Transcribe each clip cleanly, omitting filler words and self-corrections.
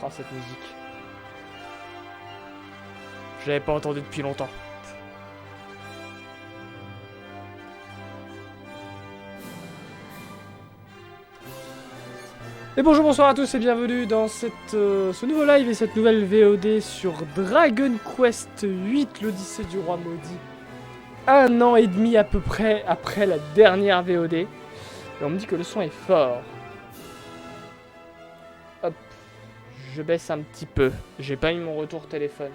Oh, cette musique. Je l'avais pas entendue depuis longtemps. Et bonjour, bonsoir à tous et bienvenue dans ce nouveau live et cette nouvelle VOD sur Dragon Quest VIII, l'Odyssée du Roi Maudit. 1 an et demi à peu près après la dernière VOD. Et on me dit que le son est fort. Hop, je baisse un petit peu. J'ai pas mis mon retour téléphone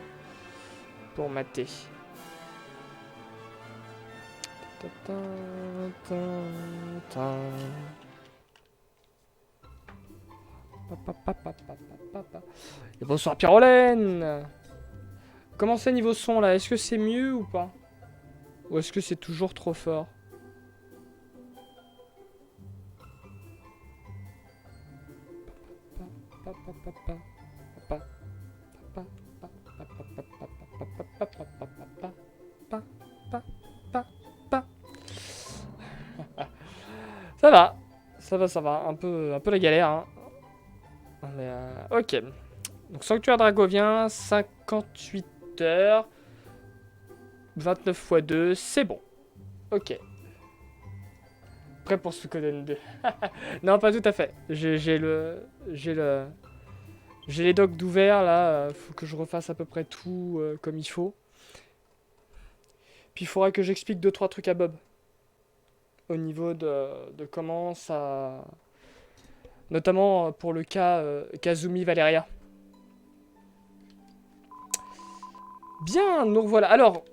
pour mater. Et bonsoir Pyrolène. Comment c'est niveau son là? Est-ce que c'est mieux ou pas? Ou est-ce que c'est toujours trop fort? Ça va. Ça va. Un peu la galère. Hein. Mais ok. Donc Sanctuaire Dragovien, 58 heures. 29 x 2, c'est bon. Ok. Prêt pour Suikoden 2. Non, pas tout à fait. J'ai les docs d'ouvert là. Faut que je refasse à peu près tout comme il faut. Puis il faudra que j'explique 2-3 trucs à Bob. Au niveau de comment ça... Notamment pour le cas Kazumi Valeria. Bien, nous revoilà. Alors...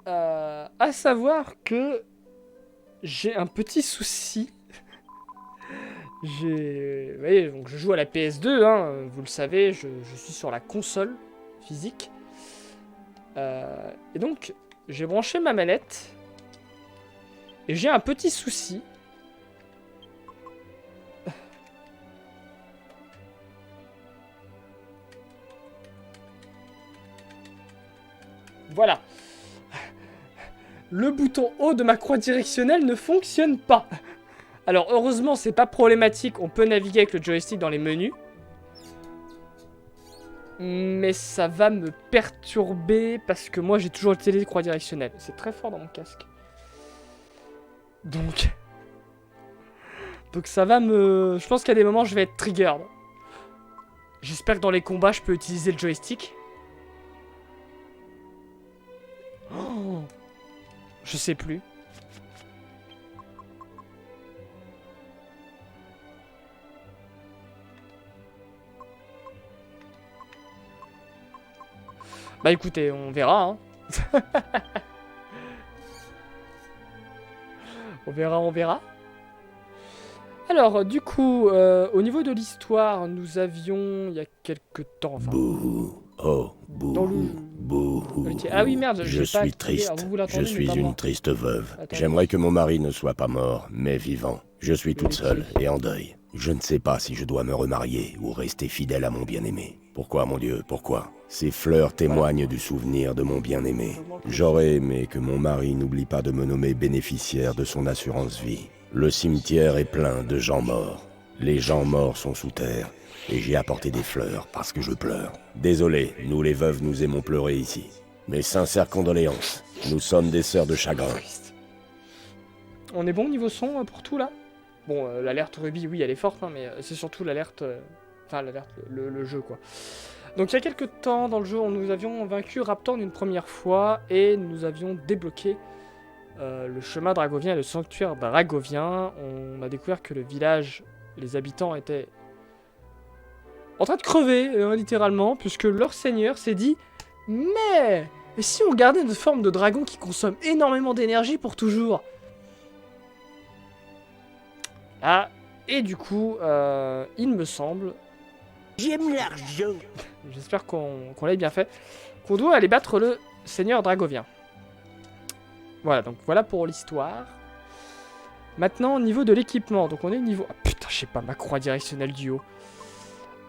à savoir que... J'ai un petit souci. Vous voyez, donc je joue à la PS2, hein, vous le savez, je suis sur la console physique. Et donc, j'ai branché ma manette. Et j'ai un petit souci. Voilà. Le bouton haut de ma croix directionnelle ne fonctionne pas. Alors heureusement c'est pas problématique, on peut naviguer avec le joystick dans les menus. Mais ça va me perturber parce que moi j'ai toujours le télécroix directionnel. C'est très fort dans mon casque. Donc ça va me... Je pense qu'à des moments je vais être triggered. J'espère que dans les combats je peux utiliser le joystick. Oh, je sais plus. Bah écoutez, on verra. Hein. On verra. Alors, du coup, au niveau de l'histoire, nous avions, il y a quelques temps... Enfin, bouhou, oh, bouhou, bouhou. Ah oui, merde, je suis triste. Je suis une triste veuve. J'aimerais que mon mari ne soit pas mort, mais vivant. Je suis toute seule et en deuil. Je ne sais pas si je dois me remarier ou rester fidèle à mon bien-aimé. Pourquoi, mon Dieu, pourquoi? Ces fleurs témoignent du souvenir de mon bien-aimé. J'aurais aimé que mon mari n'oublie pas de me nommer bénéficiaire de son assurance vie. Le cimetière est plein de gens morts. Les gens morts sont sous terre, et j'ai apporté des fleurs parce que je pleure. Désolé, nous les veuves nous aimons pleurer ici. Mes sincères condoléances. Nous sommes des sœurs de chagrin. On est bon niveau son pour tout là? Bon, l'alerte Ruby, oui, elle est forte, hein, mais c'est surtout l'alerte... Enfin, l'alerte, le jeu, quoi. Donc, il y a quelques temps, dans le jeu, nous avions vaincu Raptor une première fois, et nous avions débloqué le chemin dragovien et le sanctuaire dragovien. On a découvert que le village, les habitants étaient en train de crever, littéralement, puisque leur seigneur s'est dit « Mais et si on gardait une forme de dragon qui consomme énormément d'énergie pour toujours ?» Ah, et du coup, il me semble... J'aime l'argent. J'espère qu'on l'ait bien fait. Qu'on doit aller battre le seigneur dragovien. Voilà, donc voilà pour l'histoire. Maintenant, au niveau de l'équipement. Donc on est niveau... Ah putain, je sais pas, ma croix directionnelle du haut.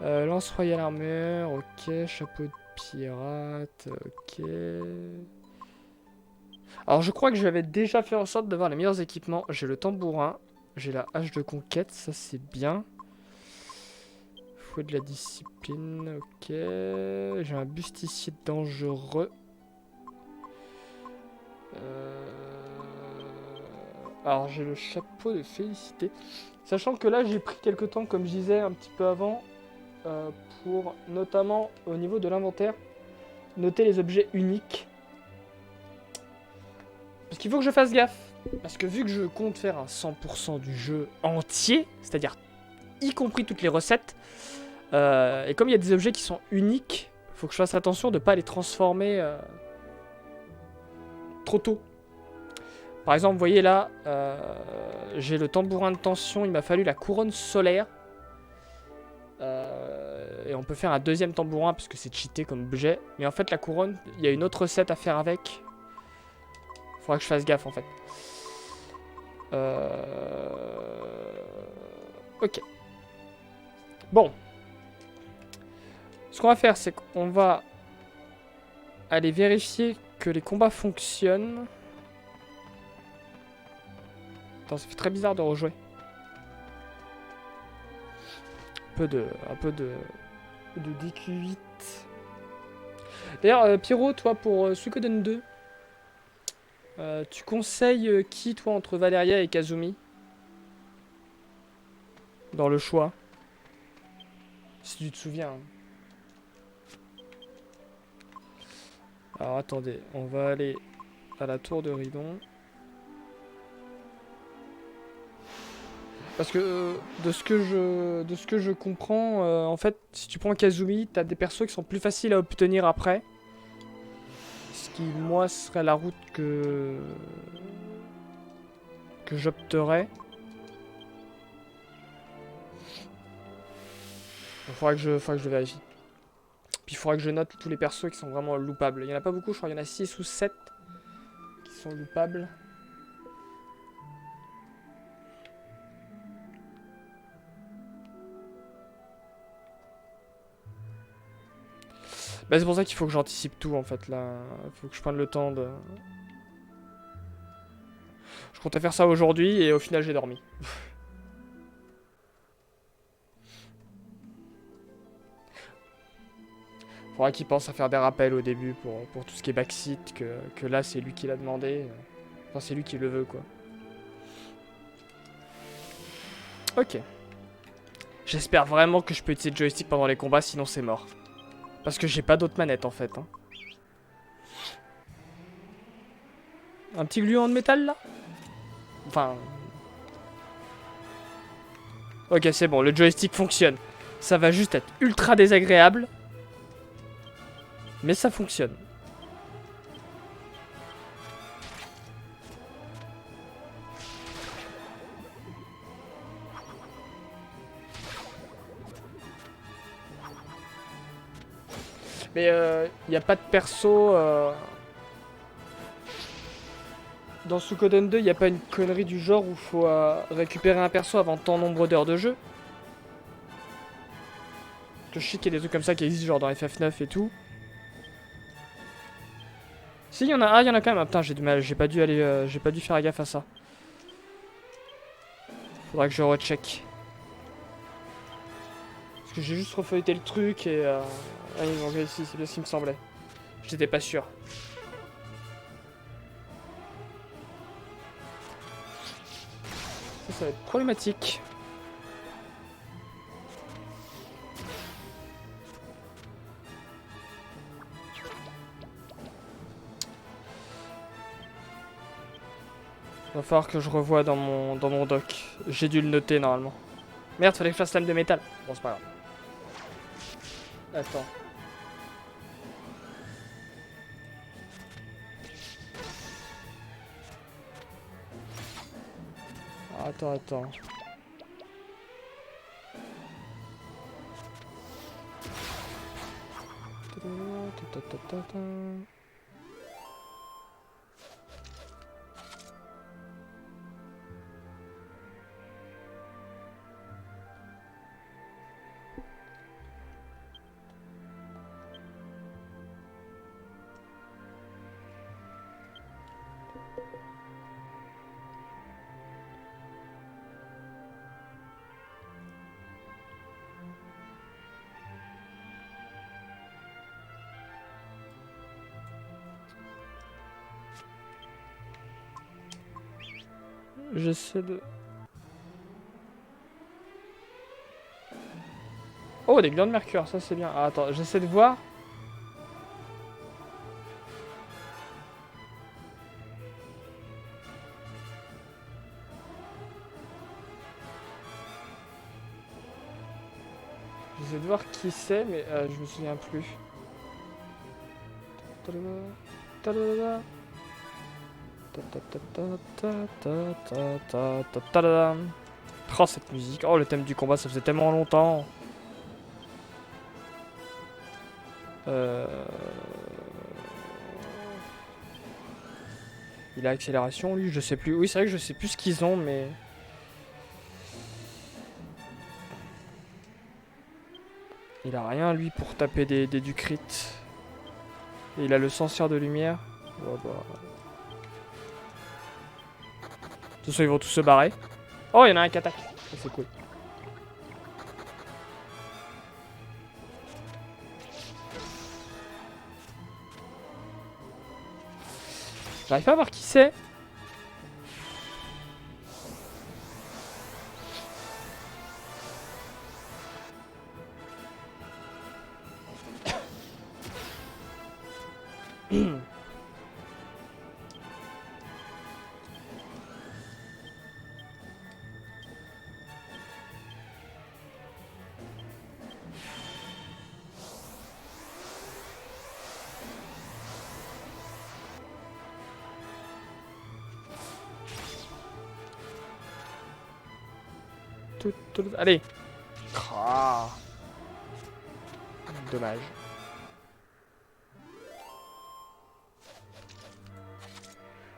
Lance royale armure, ok. Chapeau de pirate, ok. Alors je crois que j'avais déjà fait en sorte d'avoir les meilleurs équipements. J'ai le tambourin, j'ai la hache de conquête, ça c'est bien. Fouet de la discipline, ok. J'ai un bustier dangereux. Alors j'ai le chapeau de félicité. Sachant que là j'ai pris quelques temps, comme je disais un petit peu avant, pour notamment au niveau de l'inventaire, noter les objets uniques. Parce qu'il faut que je fasse gaffe. Parce que vu que je compte faire un 100% du jeu entier, c'est-à-dire y compris toutes les recettes, et comme il y a des objets qui sont uniques, il faut que je fasse attention de ne pas les transformer trop tôt. Par exemple, vous voyez là, j'ai le tambourin de tension, il m'a fallu la couronne solaire. Et on peut faire un deuxième tambourin parce que c'est cheaté comme objet. Mais en fait, la couronne, il y a une autre recette à faire avec. Faudra que je fasse gaffe en fait. Ok. Bon. Ce qu'on va faire, c'est qu'on va aller vérifier que les combats fonctionnent. Attends, ça fait très bizarre de rejouer. Un peu de DQ8. D'ailleurs, Pierrot, toi, pour Suikoden 2, tu conseilles qui, toi, entre Valeria et Kazumi? Dans le choix. Si tu te souviens. Alors, attendez. On va aller à la tour de Ridon. Parce que de ce que je comprends, en fait, si tu prends Kazumi, t'as des persos qui sont plus faciles à obtenir après. Ce qui, moi, serait la route que j'opterais. Il faudra que je vérifie. Puis il faudra que je note tous les persos qui sont vraiment loupables. Il n'y en a pas beaucoup, je crois qu'il y en a 6 ou 7 qui sont loupables. Bah c'est pour ça qu'il faut que j'anticipe tout en fait là. Il faut que je prenne le temps de... Je comptais faire ça aujourd'hui et au final j'ai dormi. Faudra qu'il pense à faire des rappels au début pour tout ce qui est backseat, que là c'est lui qui l'a demandé. Enfin c'est lui qui le veut quoi. Ok. J'espère vraiment que je peux utiliser le joystick pendant les combats, sinon c'est mort. Parce que j'ai pas d'autre manette en fait. Hein. Un petit gluant de métal là? Enfin... Ok c'est bon, le joystick fonctionne. Ça va juste être ultra désagréable. Mais ça fonctionne. Mais il n'y a pas de perso... Dans Suikoden 2, il n'y a pas une connerie du genre où il faut récupérer un perso avant tant nombre d'heures de jeu. Je sais qu'il y a des trucs comme ça qui existent genre dans FF9 et tout. Si, il y en a... Ah, il y en a quand même. Ah, putain, j'ai du mal. J'ai pas dû aller... j'ai pas dû faire gaffe à ça. Faudra que je recheck. Parce que j'ai juste refeuilleté le truc et... Ah, ils ont réussi, c'est bien ce qui me semblait. J'étais pas sûr. Ça va être problématique. Va falloir que je revoie dans mon doc. J'ai dû le noter normalement. Merde, fallait que je fasse lame de métal. Bon, c'est pas grave. Attends. Attends. J'essaie de... Oh, des glands de mercure, ça c'est bien. Ah, attends, j'essaie de voir. J'essaie de voir qui c'est, mais je me souviens plus. Oh, cette musique. Oh, le thème du combat, ça faisait tellement longtemps. Il a accélération, lui, je sais plus. Oui, c'est vrai que je sais plus ce qu'ils ont, mais... Il a rien, lui, pour taper du crit. Et il a le censeur de lumière. Oh, bah... De toute façon, ils vont tous se barrer. Oh, il y en a un qui attaque. Ça, c'est cool. J'arrive pas à voir qui c'est. Allez. Ah. Dommage.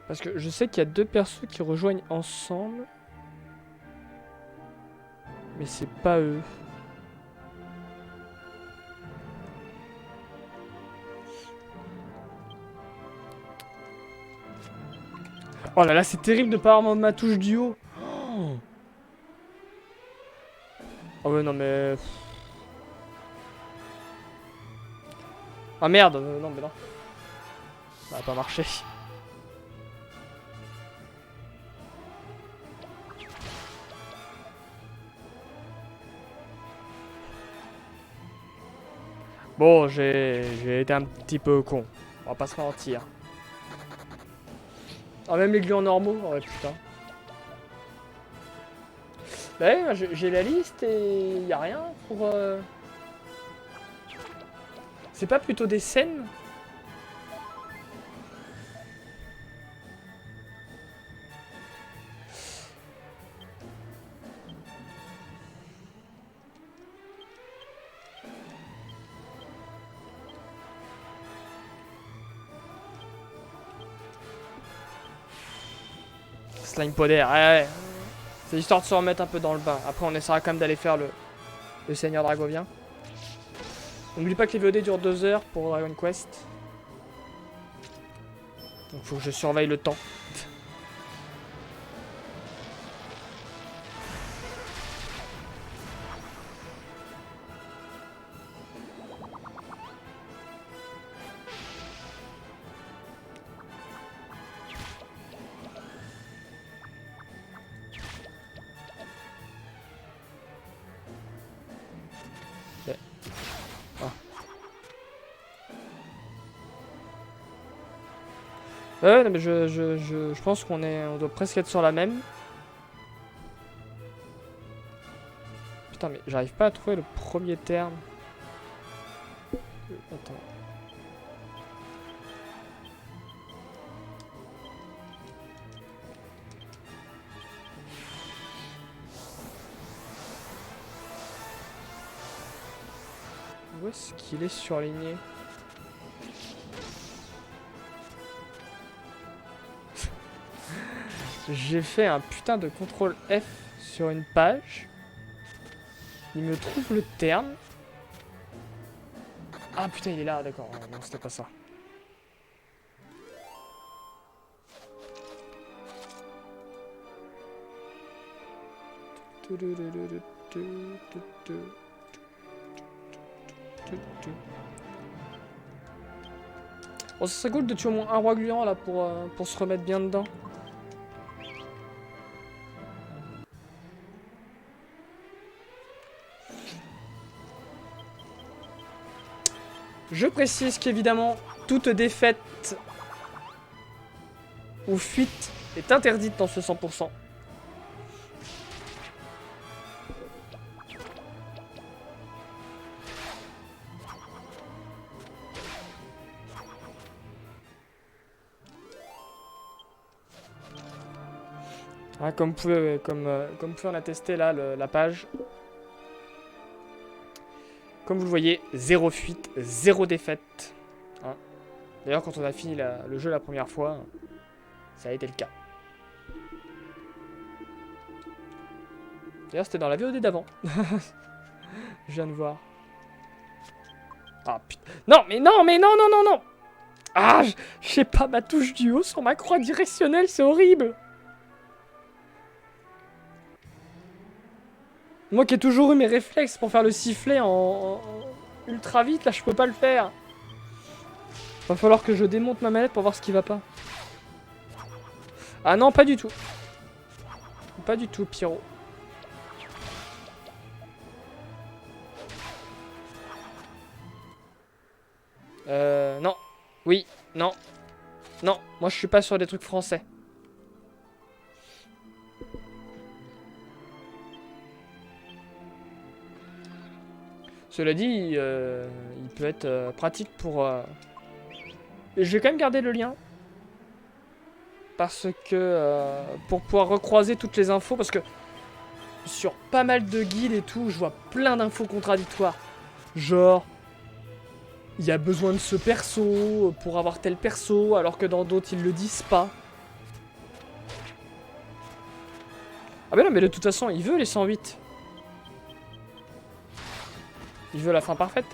Parce que je sais qu'il y a deux persos qui rejoignent ensemble. Mais c'est pas eux. Oh là là, c'est terrible de pas avoir ma touche du haut. Oh ouais, non mais... Ah merde, non mais non. Ça va pas marcher. Bon, j'ai été un petit peu con. On va pas se mentir. Ah, même les glands normaux. Oh ouais, putain. Bah ouais, j'ai la liste et y a rien pour... C'est pas plutôt des scènes? Slime Poder, ouais. C'est histoire de se remettre un peu dans le bain. Après, on essaiera quand même d'aller faire le Seigneur Dragovien. N'oublie pas que les VOD durent 2 heures pour Dragon Quest. Donc faut que je surveille le temps. Ouais, non mais je pense on doit presque être sur la même. Putain, mais j'arrive pas à trouver le premier terme. Attends. Où est-ce qu'il est surligné? J'ai fait un putain de CTRL F sur une page. Il me trouve le terme. Ah putain, il est là, d'accord. Non, c'était pas ça. Bon, ça serait cool de tuer au moins un roi gluant là pour se remettre bien dedans. Je précise qu'évidemment, toute défaite ou fuite est interdite dans ce 100%. Ah, comme vous pouvez en attester là, la page. Comme vous le voyez, 0 fuite, 0 défaite. Hein. D'ailleurs, quand on a fini le jeu la première fois, ça a été le cas. D'ailleurs, c'était dans la VOD d'avant. Je viens de voir. Ah putain. Non, mais non, mais non, non, non, non. Ah, je sais pas, ma touche du haut sur ma croix directionnelle, c'est horrible. Moi qui ai toujours eu mes réflexes pour faire le sifflet en ultra vite, là je peux pas le faire. Va falloir que je démonte ma manette pour voir ce qui va pas. Ah non, pas du tout. Pas du tout, Pyro. Non. Oui, non. Non, moi je suis pas sur des trucs français. Cela dit, il peut être pratique pour... Et je vais quand même garder le lien. Parce que... pour pouvoir recroiser toutes les infos. Parce que sur pas mal de guides et tout, je vois plein d'infos contradictoires. Genre... Il y a besoin de ce perso pour avoir tel perso, alors que dans d'autres, ils le disent pas. Ah bah non, mais de toute façon, il veut les 108. Il veut la fin parfaite.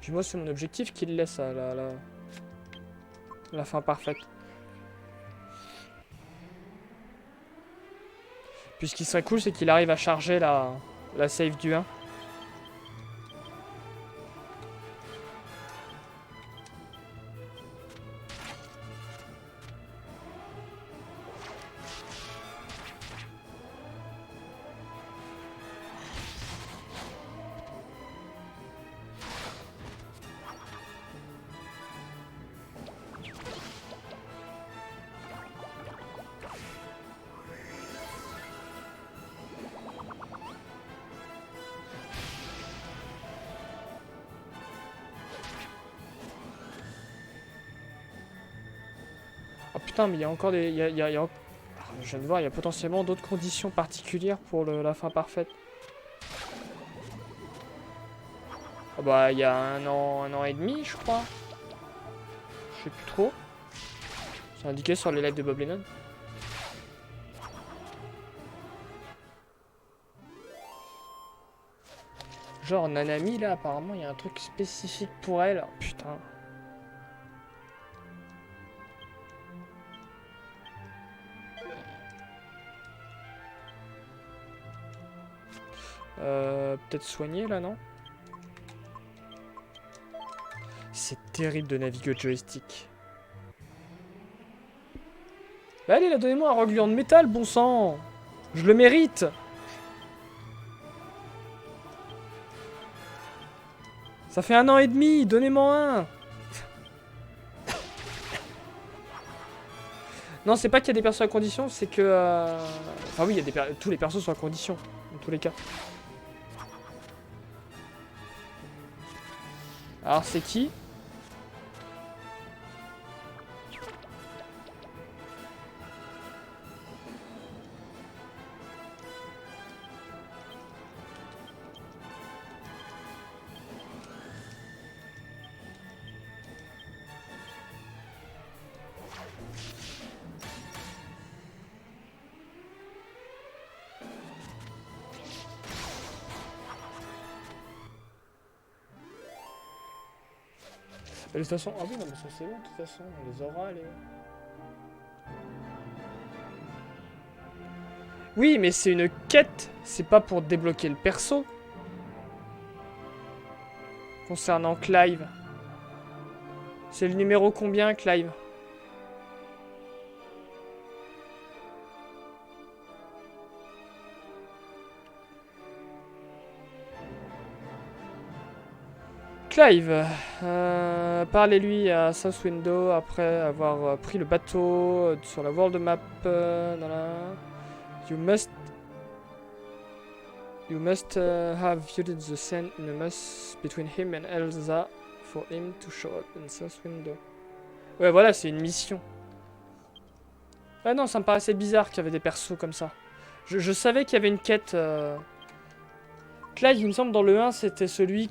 Puis moi, c'est mon objectif qu'il laisse la fin parfaite. Puis ce qui serait cool, c'est qu'il arrive à charger la save du 1. Oh putain, mais il y a encore des... Je viens de voir, il y a potentiellement d'autres conditions particulières pour la fin parfaite. Ah bah, il y a un an et demi, je crois. Je sais plus trop. C'est indiqué sur les lettres de Bob Lennon. Genre, Nanami, là, apparemment, il y a un truc spécifique pour elle. Oh, putain. Peut-être soigner là, non? C'est terrible de naviguer au joystick. Bah allez, là, donnez-moi un rogluant de métal, bon sang! Je le mérite! Ça fait 1 an et demi, donnez-moi un! Non, c'est pas qu'il y a des persos à condition, c'est que... Enfin oui, il y a tous les persos sont à condition, dans tous les cas. Alors c'est qui? Et de toute façon... Ah oui, non, mais ça c'est bon, de toute façon. On les aura, les... Oui, mais c'est une quête. C'est pas pour débloquer le perso. Concernant Clive. C'est le numéro combien, Clive? Clive, parlez-lui à South Window après avoir pris le bateau sur la world map. You must have viewed the scene in the mess between him and Elsa for him to show up in South Window. Ouais, voilà, c'est une mission. Ah non, ça me paraissait bizarre qu'il y avait des persos comme ça. Je savais qu'il y avait une quête. Clive, il me semble, dans le 1, c'était celui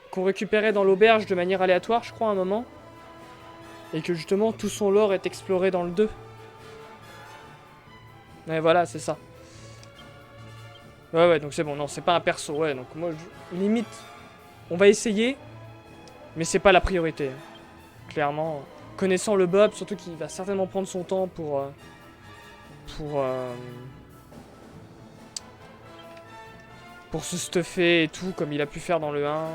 qu'on récupérait dans l'auberge de manière aléatoire, je crois, à un moment. Et que justement, tout son lore est exploré dans le 2. Ouais, voilà, c'est ça. Ouais, donc c'est bon. Non, c'est pas un perso. Ouais, donc moi, limite, on va essayer. Mais c'est pas la priorité. Clairement. Connaissant le Bob, surtout qu'il va certainement prendre son temps pour se stuffer et tout, comme il a pu faire dans le 1.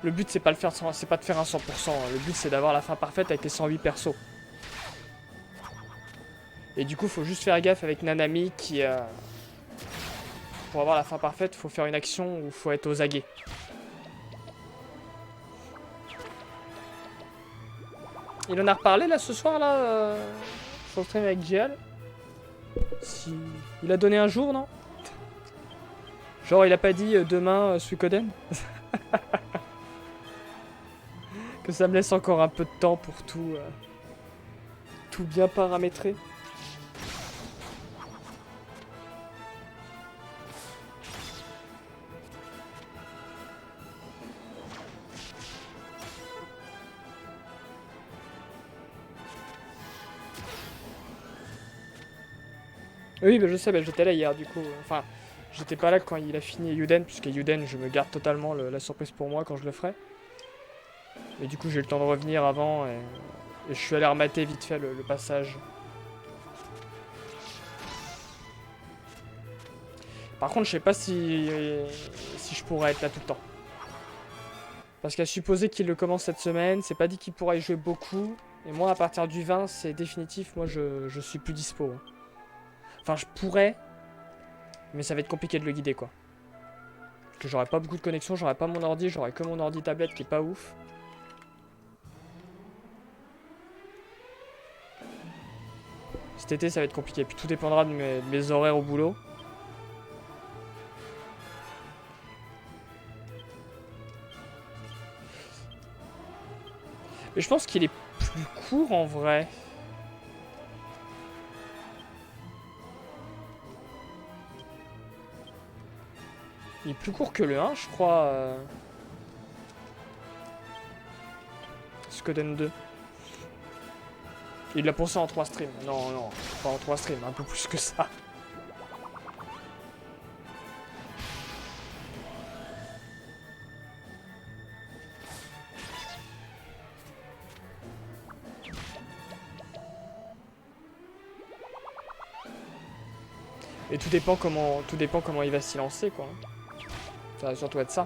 Le but, c'est pas de faire un 100%. Le but, c'est d'avoir la fin parfaite avec les 108 persos. Et du coup, faut juste faire gaffe avec Nanami qui... pour avoir la fin parfaite, faut faire une action où faut être aux aguets. Il en a reparlé là ce soir là sur le stream avec Gial. Si... Il a donné un jour, non? Genre il a pas dit demain Suikoden. Que ça me laisse encore un peu de temps pour tout bien paramétrer. Oui, bah je sais, bah j'étais là hier du coup. Enfin, j'étais pas là quand il a fini Yuden, puisque Yuden, je me garde totalement la surprise pour moi quand je le ferai. Et du coup, j'ai eu le temps de revenir avant et je suis allé remater vite fait le passage. Par contre, je sais pas si je pourrais être là tout le temps. Parce qu'à supposer qu'il le commence cette semaine, c'est pas dit qu'il pourra y jouer beaucoup. Et moi, à partir du 20, c'est définitif, moi je suis plus dispo. Enfin, je pourrais, mais ça va être compliqué de le guider, quoi. Parce que j'aurai pas beaucoup de connexion, j'aurai pas mon ordi, j'aurai que mon ordi tablette qui est pas ouf. Cet été, ça va être compliqué. Puis tout dépendra de mes horaires au boulot. Mais je pense qu'il est plus court en vrai. Il est plus court que le 1, je crois. Suikoden 2. Il l'a pensé en 3 streams. Non, pas en 3 streams, un peu plus que ça. Et tout dépend comment il va s'y lancer, quoi. Ça va surtout être ça.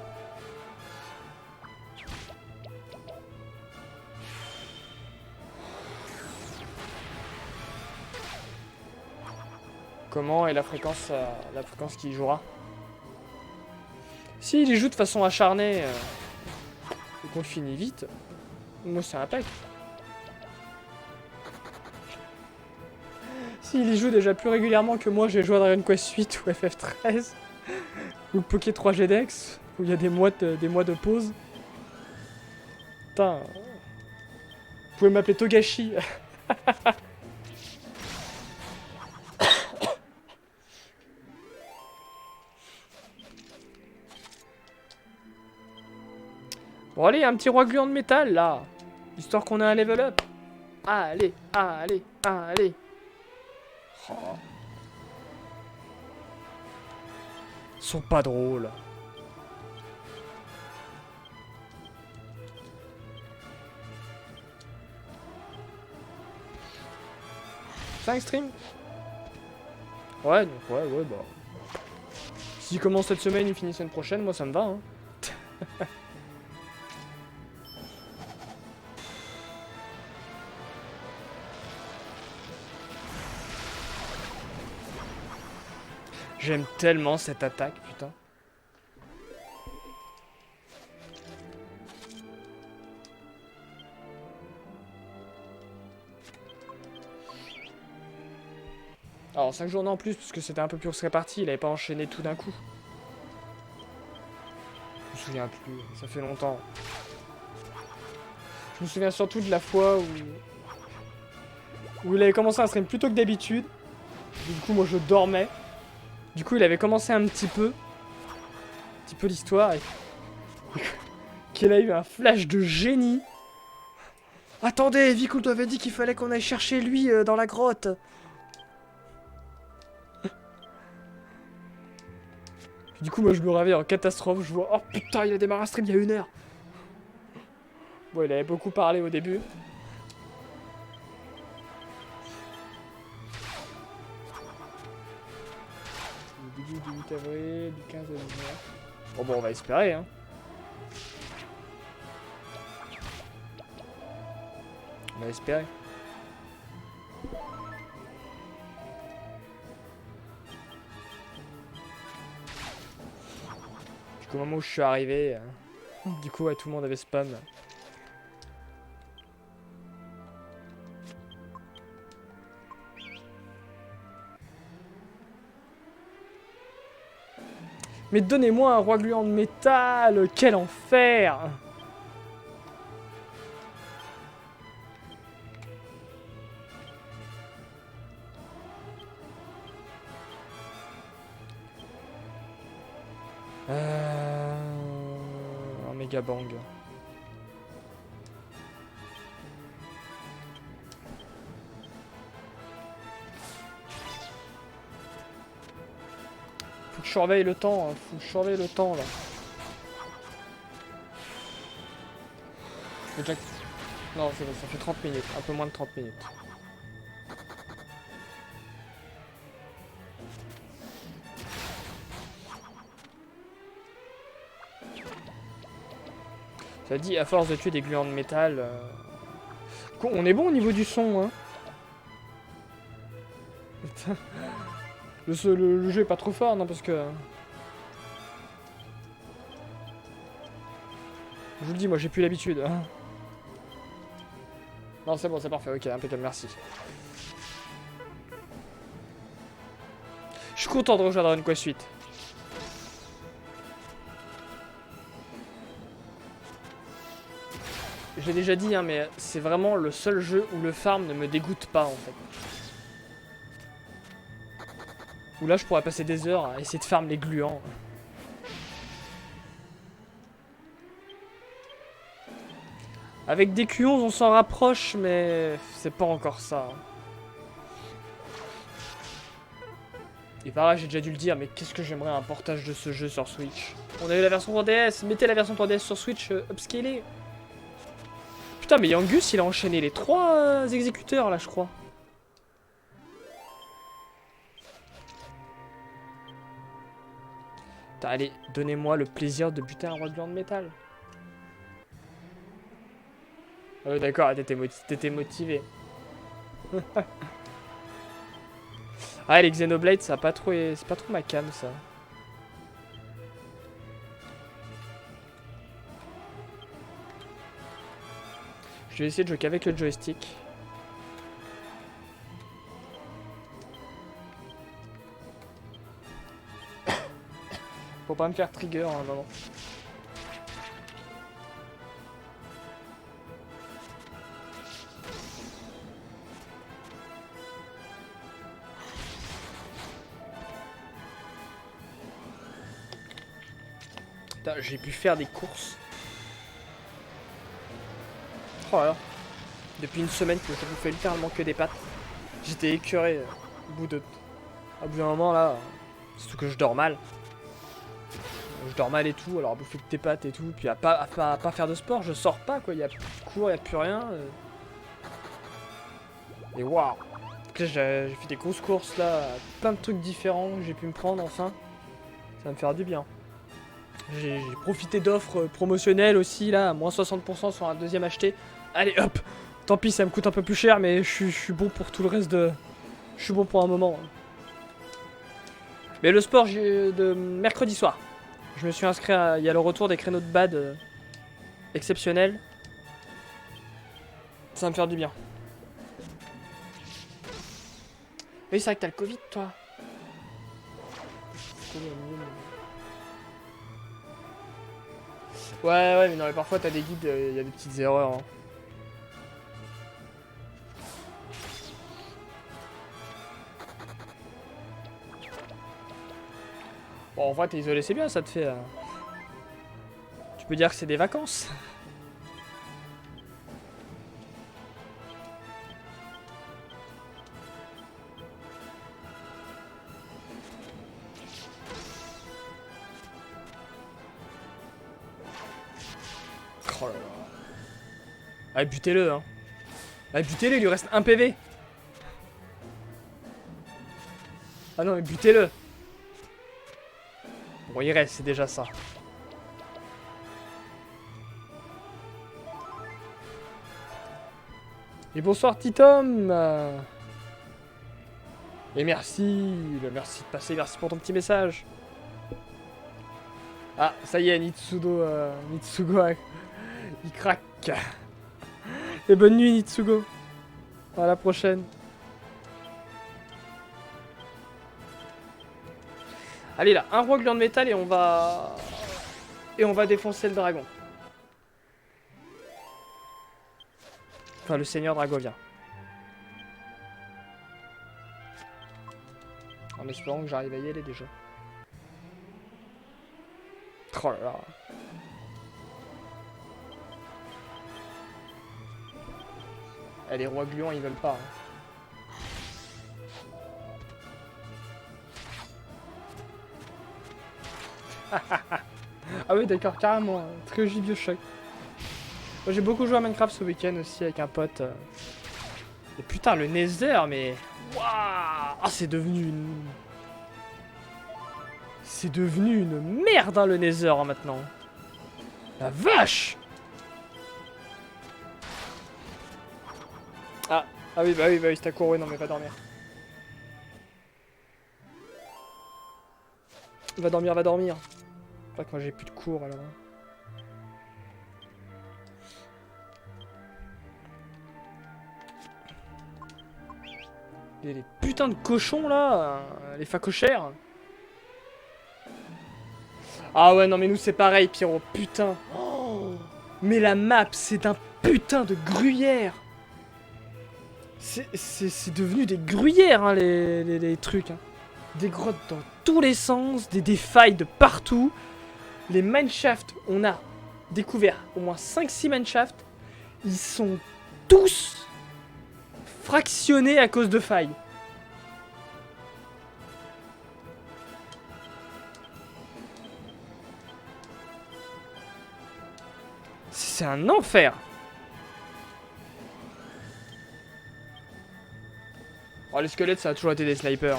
Comment et la fréquence qu'il jouera. S'il y joue de façon acharnée et qu'on le finit vite, moi c'est impec. S'il y joue déjà plus régulièrement que moi, j'ai joué à Dragon Quest 8 ou FF13 ou Poké 3 GDX où il y a des mois de pause. Putain. Vous pouvez m'appeler Togashi. Bon allez, un petit roi gluant de métal là, histoire qu'on ait un level up. Allez. Oh. sont pas drôles. Cinq streams. Ouais, donc ouais, bah. S'il commence cette semaine, il finit la semaine prochaine, moi ça me va, hein. J'aime tellement cette attaque, putain. Alors 5 journées en plus, parce que c'était un peu plus réparti, il avait pas enchaîné tout d'un coup. Je me souviens plus, ça fait longtemps. Je me souviens surtout de la fois où il avait commencé un stream plus tôt que d'habitude. Du coup moi je dormais. Du coup il avait commencé un petit peu l'histoire et qu'il a eu un flash de génie. Attendez, Vicult avait dit qu'il fallait qu'on aille chercher lui dans la grotte. Du coup, moi je me réveille en catastrophe. Je vois, oh putain, il a démarré un stream il y a 1 heure. Bon, il avait beaucoup parlé au début. Du début du 8 avril, du 15 au 19. Bon, on va espérer, hein. On va espérer. Au moment où je suis arrivé, du coup, ouais, tout le monde avait spam. Mais donnez-moi un roi gluant de métal, quel enfer! Un méga bang. Faut que je surveille le temps, hein. Faut que je surveille le temps là. Déjà... Non, c'est bon, ça fait 30 minutes, un peu moins de 30 minutes. Ça dit, à force de tuer des gluants de métal... On est bon au niveau du son, hein. Putain. Le jeu est pas trop fort, non, parce que... Je vous le dis, moi j'ai plus l'habitude. Hein. Non, c'est bon, c'est parfait, ok, impeccable, merci. Je suis content de rejoindre Dragon Quest 8. Je l'ai déjà dit, hein, mais c'est vraiment le seul jeu où le farm ne me dégoûte pas, en fait. Où là, je pourrais passer des heures à essayer de farm les gluants. Avec des Q11, on s'en rapproche, mais c'est pas encore ça. Et pareil, j'ai déjà dû le dire, mais qu'est-ce que j'aimerais un portage de ce jeu sur Switch. On a eu la version 3DS, mettez la version 3DS sur Switch upscalée. Putain, mais Yangus, il a enchaîné les 3 exécuteurs, là, je crois. Putain, allez, donnez-moi le plaisir de buter un roi de gland de métal. D'accord, t'étais motivé. Ah, les Xenoblade, ça a pas trop... C'est pas trop ma cam, ça. Je vais essayer de jouer qu'avec le joystick. Faut pas me faire trigger à un moment. J'ai pu faire des courses. Oh là là. Depuis une semaine que je vous fais littéralement que des pâtes. J'étais écœuré au bout d'un moment là. Surtout que je dors mal. je dors mal et tout, alors à bouffer que tes pâtes et tout, puis à pas faire de sport, je sors pas quoi, il y a plus de cours, il y a plus rien. Et waouh! J'ai fait des grosses courses là, plein de trucs différents que j'ai pu me prendre enfin. Ça va me faire du bien. J'ai profité d'offres promotionnelles aussi là, à moins 60% sur un deuxième acheté. Allez hop! Tant pis, ça me coûte un peu plus cher, mais je suis bon pour tout le reste de... Je suis bon pour un moment. Mais le sport de mercredi soir. Je me suis inscrit à... Il y a le retour des créneaux de bad exceptionnels. Ça va me faire du bien. Oui, c'est vrai que t'as le Covid, toi. Ouais, mais non, mais parfois t'as des guides, il y a des petites erreurs. Hein. Bon, en vrai, t'es isolé, c'est bien, ça te fait... Tu peux dire que c'est des vacances. Oh là là. Allez, butez-le, hein. Allez, butez-le, il lui reste un PV. Ah non, mais butez-le. Bon, il reste, c'est déjà ça. Et bonsoir, Titom. Et merci. Merci de passer, merci pour ton petit message. Ah, ça y est, Nitsugo, il craque. Et bonne nuit, Nitsugo. À la prochaine. Allez là, un roi gland de métal et on va... défoncer le dragon. Enfin, le seigneur dragovien. En espérant que j'arrive à y aller déjà. Oh là là. Eh, les rois gluants, ils veulent pas. Hein. Ah oui, d'accord, carrément. Très vieux choc. Moi, j'ai beaucoup joué à Minecraft ce week-end aussi avec un pote. Et putain, le Nether, mais... Waouh! Ah, c'est devenu une... C'est devenu une merde, hein, le Nether, hein, maintenant. La vache! Ah, oui, bah oui, c'est à courir, non mais va dormir. Va dormir, va dormir. Pas que moi j'ai plus de cours alors. Les putains de cochons là, les facochères. Ah ouais, non mais nous c'est pareil, Pyro, putain. Oh, mais la map, c'est un putain de gruyère. C'est devenu des gruyères, hein, les trucs. Hein. Des grottes dans tous les sens, des failles de partout. Les mineshafts, on a découvert au moins 5-6 mineshafts. Ils sont tous fractionnés à cause de failles. C'est un enfer. Oh, les squelettes, ça a toujours été des snipers.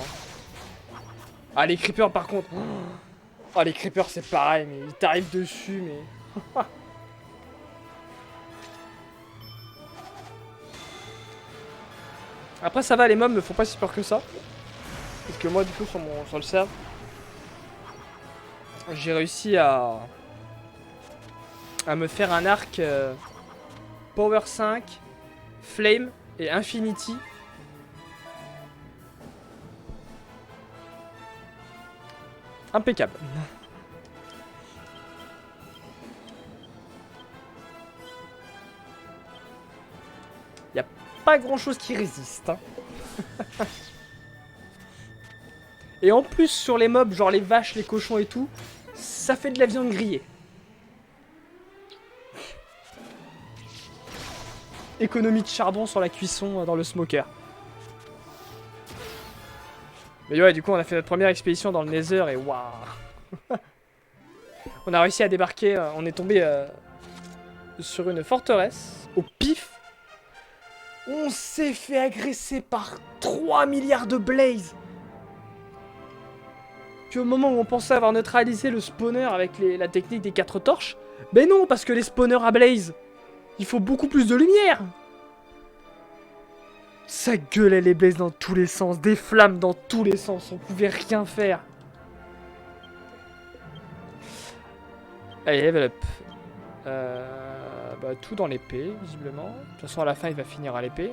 Ah, les creepers, par contre. Oh, les creepers, c'est pareil, mais ils t'arrivent dessus, mais... Après, ça va, les mobs me font pas si peur que ça. Parce que moi, du coup, sur le serve, j'ai réussi à me faire un arc Power 5, Flame et Infinity. Impeccable. Y a pas grand chose qui résiste. Hein. Et en plus sur les mobs, genre les vaches, les cochons et tout, ça fait de la viande grillée. Économie de charbon sur la cuisson dans le smoker. Mais ouais, du coup on a fait notre première expédition dans le Nether et waouh. On a réussi à débarquer, on est tombé sur une forteresse, au pif. On s'est fait agresser par 3 milliards de blazes. Puis au moment où on pensait avoir neutralisé le spawner avec la technique des 4 torches, ben non, parce que les spawners à blaze, il faut beaucoup plus de lumière. Ça gueulait les blazes dans tous les sens, des flammes dans tous les sens, on pouvait rien faire. Allez, level up. Bah, tout dans l'épée, visiblement. De toute façon, à la fin, il va finir à l'épée.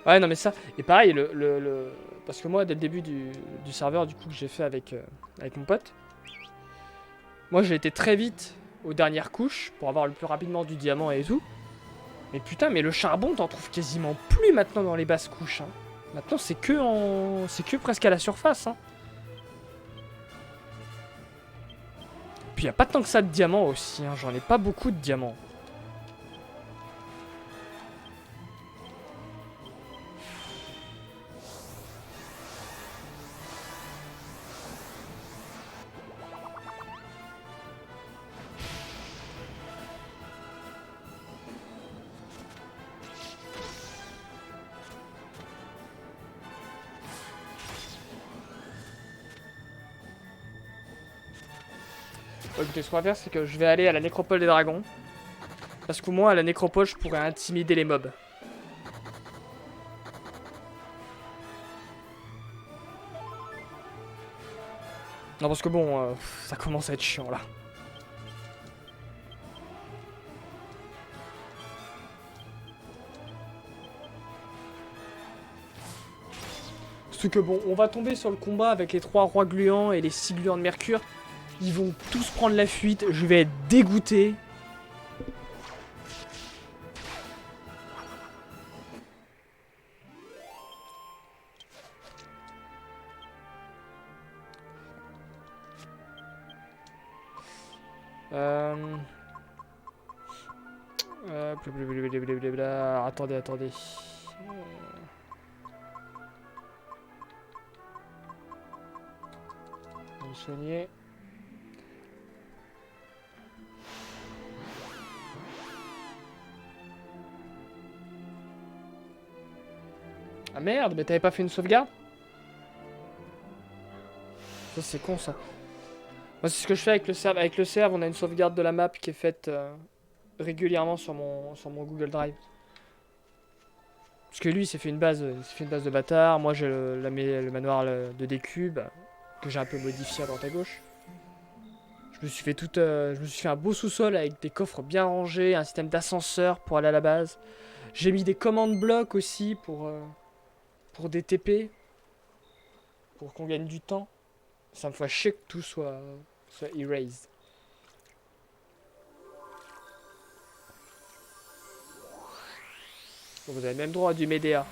Ouais, non, mais ça... Et pareil, parce que moi, dès le début du serveur, du coup, que j'ai fait avec mon pote, moi, j'ai été très vite aux dernières couches pour avoir le plus rapidement du diamant et tout. Mais putain, mais le charbon, t'en trouves quasiment plus maintenant dans les basses couches. Hein. Maintenant, c'est que presque à la surface. Hein. Puis, il n'y a pas tant que ça de diamants aussi. Hein. J'en ai pas beaucoup de diamants. Bon, écoutez, ce qu'on va faire, c'est que je vais aller à la nécropole des dragons. Parce qu'au moins, à la nécropole, je pourrais intimider les mobs. Non, parce que bon, ça commence à être chiant, là. Surtout que bon, on va tomber sur le combat avec les 3 rois gluants et les 6 gluants de mercure. Ils vont tous prendre la fuite, je vais être dégoûté. Blablabla. Attendez. On va me soigner. Ah merde, mais t'avais pas fait une sauvegarde? Ça c'est con ça. Moi c'est ce que je fais avec le serve. Avec le serve, on a une sauvegarde de la map qui est faite régulièrement sur mon Google Drive. Parce que lui il s'est fait une base de bâtard. Moi j'ai le manoir de D-Cube que j'ai un peu modifié à droite à gauche. Je me suis fait un beau sous-sol avec des coffres bien rangés, un système d'ascenseur pour aller à la base. J'ai mis des commandes blocs aussi pour des TP. Pour qu'on gagne du temps. Ça me fait chier que tout soit erased. Vous avez même droit du Medea.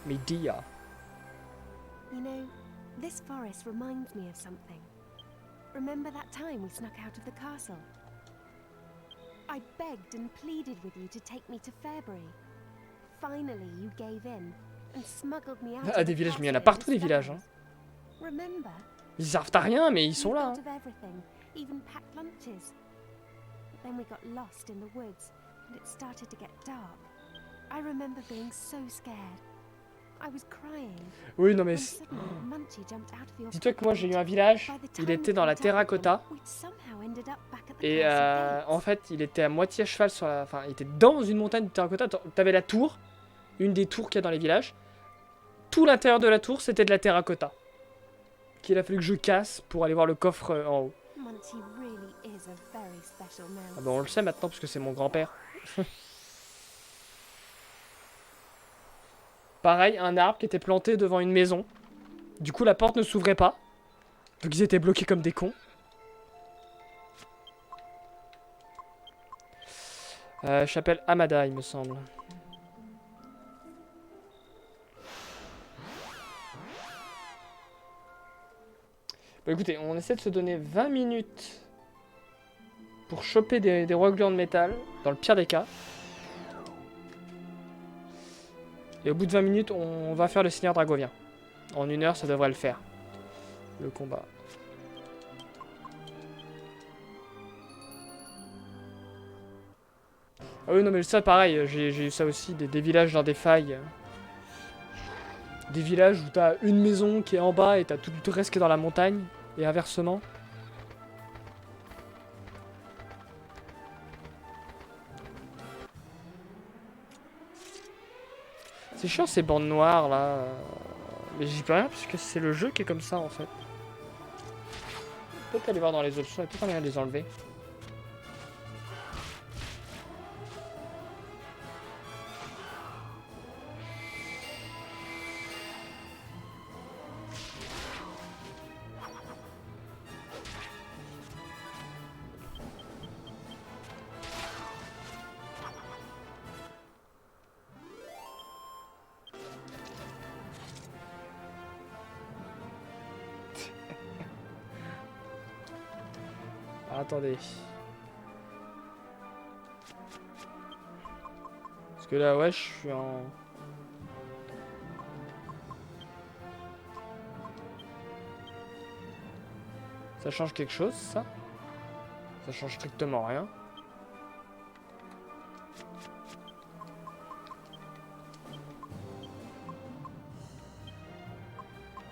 Medea. You know, this forest reminds me of something. Remember that time we snuck out of the castle? I begged and pleaded with you to take me to Fairbury. Finally, you gave in and smuggled me out. Ah, des villages, mais il y en a partout des villages. Hein. Remember? Ils servent à rien, mais ils sont là. Hein. Even packed lunches. Then we got lost in the woods, and it started to get dark. I remember being so scared. I was crying. Oui, non mais... Dis-toi que moi j'ai eu un village, il était dans la terracotta. Et en fait, il était à moitié à cheval sur la... Enfin, il était dans une montagne de terracotta. T'avais la tour, une des tours qu'il y a dans les villages. Tout l'intérieur de la tour, c'était de la terracotta. Qu'il a fallu que je casse pour aller voir le coffre en haut. Ah bah on le sait maintenant parce que c'est mon grand-père. Pareil, un arbre qui était planté devant une maison. Du coup, la porte ne s'ouvrait pas. Donc ils étaient bloqués comme des cons. Chapelle Amada, il me semble. Bon, écoutez, on essaie de se donner 20 minutes pour choper des rois gluants de métal, dans le pire des cas. Et au bout de 20 minutes, on va faire le Seigneur Dragovien. En 1 heure, ça devrait le faire. Le combat. Ah oui, non, mais ça, pareil, j'ai eu ça aussi, des villages dans des failles. Des villages où t'as une maison qui est en bas et t'as tout le reste qui est dans la montagne. Et inversement. C'est chiant ces bandes noires là. Mais j'y peux rien puisque c'est le jeu qui est comme ça en fait. Peut-être aller voir dans les options et peut-être rien les enlever. Attendez. Parce que là, ouais, je suis en... Ça change quelque chose, ça? Ça change strictement rien.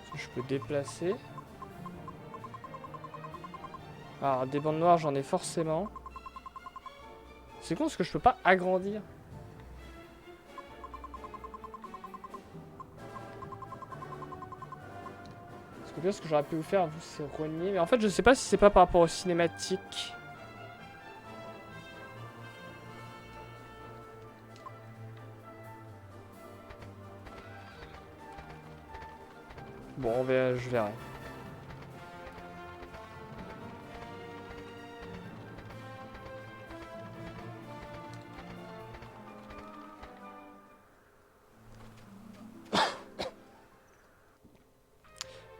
Est-ce que je peux déplacer? Alors, des bandes noires, j'en ai forcément. C'est con parce que je peux pas agrandir. Parce que bien, ce que j'aurais pu vous faire, vous, c'est rogner. Mais en fait, je sais pas si c'est pas par rapport aux cinématiques. Bon, je verrai.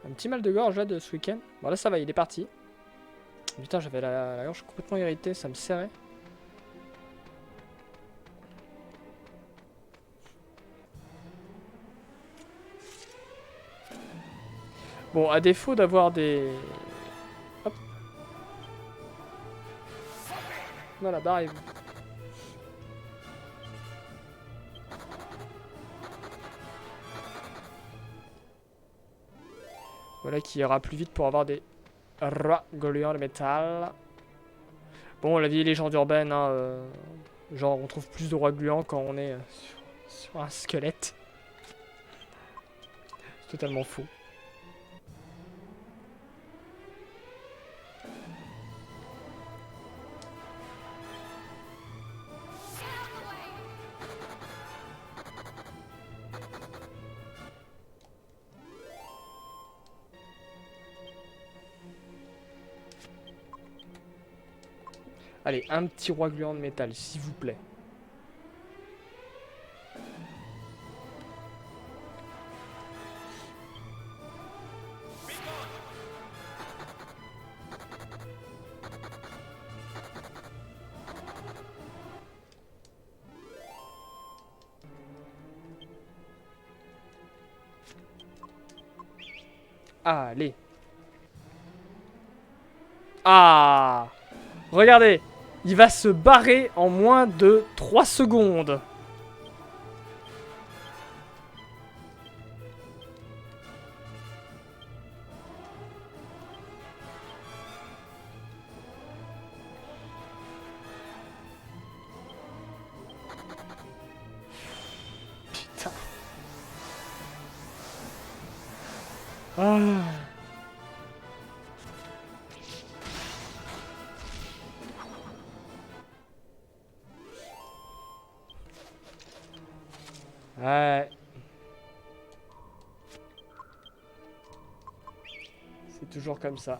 Un petit mal de gorge là de ce week-end. Bon là ça va, il est parti. Putain, j'avais la gorge complètement irritée, ça me serrait. Bon, à défaut d'avoir des... Hop. Voilà, barrez-vous. Voilà qui ira plus vite pour avoir des gluants de métal. Bon, la vieille légende urbaine, hein, genre on trouve plus de rois gluants quand on est sur un squelette. C'est totalement faux. Allez, un petit roi gluant de métal, s'il vous plaît. Allez. Ah! Regardez! Il va se barrer en moins de 3 secondes. Putain. Ah. Ouais. C'est toujours comme ça.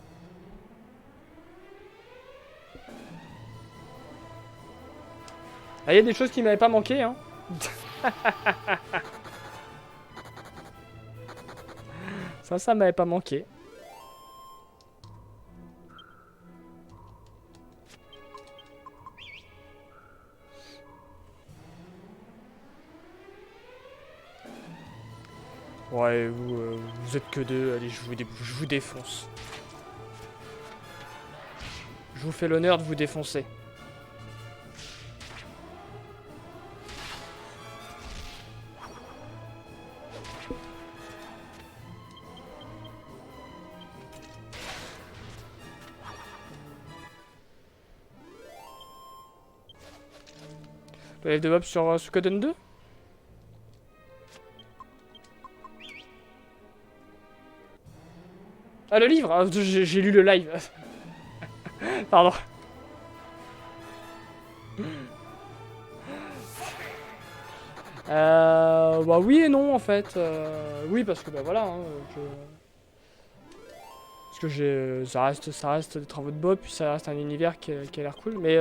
Ah, il y a des choses qui m'avaient pas manqué, hein. Ça m'avait pas manqué. Ouais, vous êtes que deux, allez, je vous défonce. Je vous fais l'honneur de vous défoncer. Le live de Bob sur Suikoden 2? Ah, le livre, ah, j'ai lu le live. Pardon. Bah oui et non en fait. Oui parce que bah voilà. Hein, parce que ça reste des travaux de Bob, puis ça reste un univers qui a l'air cool. Mais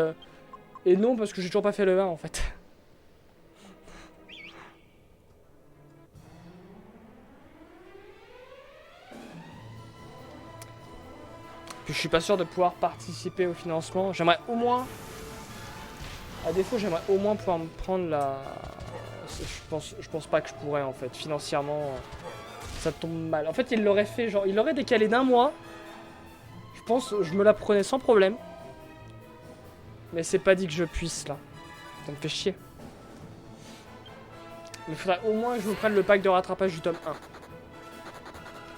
et non parce que j'ai toujours pas fait le 1 en fait. Puis je suis pas sûr de pouvoir participer au financement. J'aimerais au moins, à défaut, j'aimerais au moins pouvoir me prendre la. Je pense pas que je pourrais en fait. Financièrement, ça tombe mal. En fait, il l'aurait fait, genre, il l'aurait décalé d'un mois. Je pense, je me la prenais sans problème. Mais c'est pas dit que je puisse là. Ça me fait chier. Mais il faudrait au moins que je me prenne le pack de rattrapage du tome 1.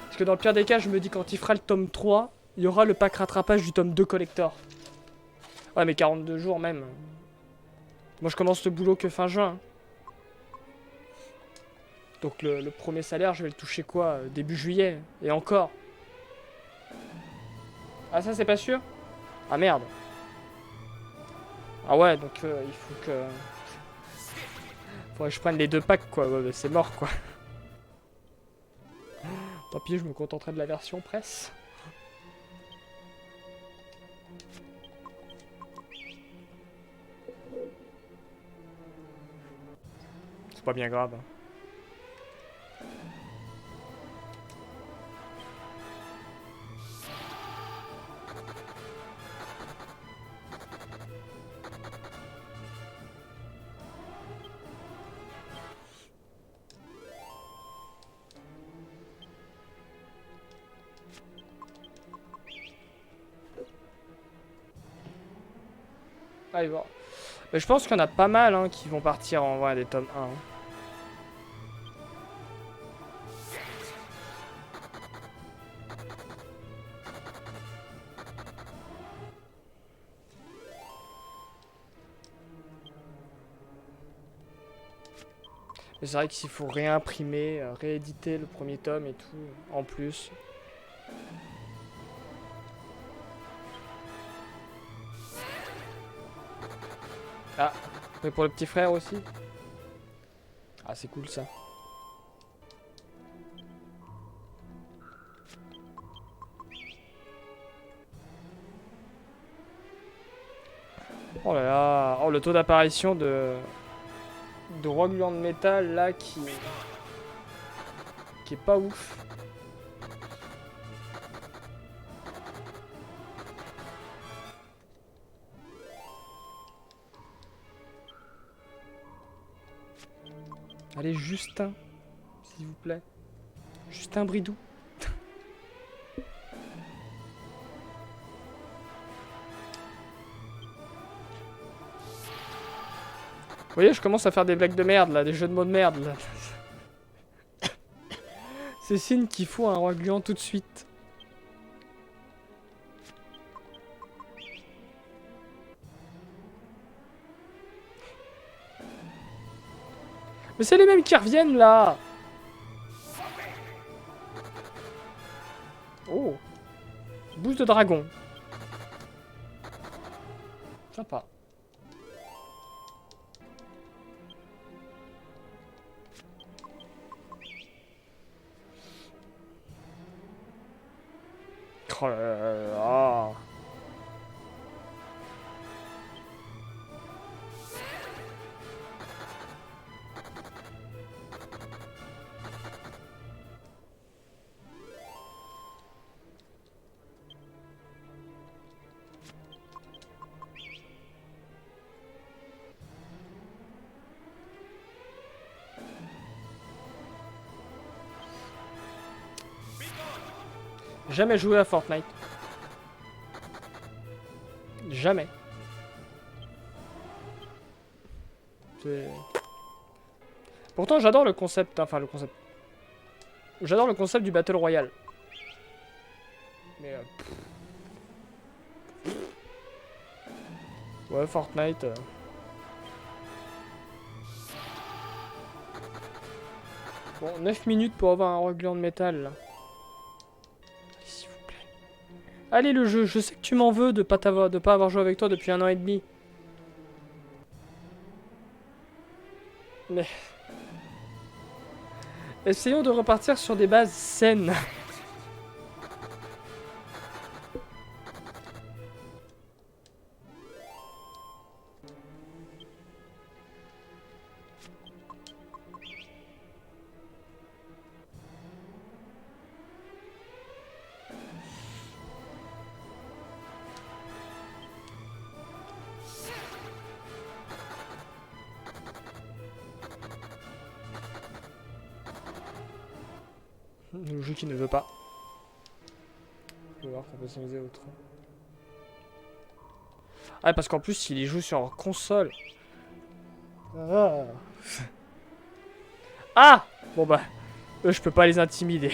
Parce que dans le pire des cas, je me dis quand il fera le tome 3, il y aura le pack rattrapage du tome 2 collector. Ouais, mais 42 jours même. Moi, je commence le boulot que fin juin. Donc le premier salaire, je vais le toucher quoi? Début juillet. Et encore. Ah, ça, c'est pas sûr? Ah, merde. Ah ouais, donc il faut que... Faudrait que je prenne les 2 packs, quoi. Ouais, c'est mort, quoi. Tant pis, je me contenterai de la version presse. C'est pas bien grave. Allez voir. Mais je pense qu'il y en a pas mal hein, qui vont partir en vrai des tomes 1. Hein. Mais c'est vrai que s'il faut réimprimer, rééditer le premier tome et tout, en plus. Ah, mais pour le petit frère aussi. Ah, c'est cool ça. Oh là là, oh le taux d'apparition de Rogue Land Metal là qui est pas ouf. Allez Justin, s'il vous plaît. Justin Bridou. Vous voyez, je commence à faire des blagues de merde là, des jeux de mots de merde là. C'est signe qu'il faut un roi gluant tout de suite. Mais c'est les mêmes qui reviennent là. Oh. Boost de dragon. Sympa. Oh là là là là. Jamais joué à Fortnite. Jamais. Pourtant j'adore le concept, enfin le concept. J'adore le concept du Battle Royale. Mais ouais, Fortnite. Bon, 9 minutes pour avoir un réglant de métal là. Allez, s'il vous plaît. Allez le jeu, je sais que tu m'en veux de pas avoir joué avec toi depuis 1 an et demi. Mais... essayons de repartir sur des bases saines. Le jeu qui ne veut pas. Je vais voir qu'on peut s'amuser autre. Ah, parce qu'en plus, il y joue sur console. Ah. Ah, bon bah, eux, je peux pas les intimider.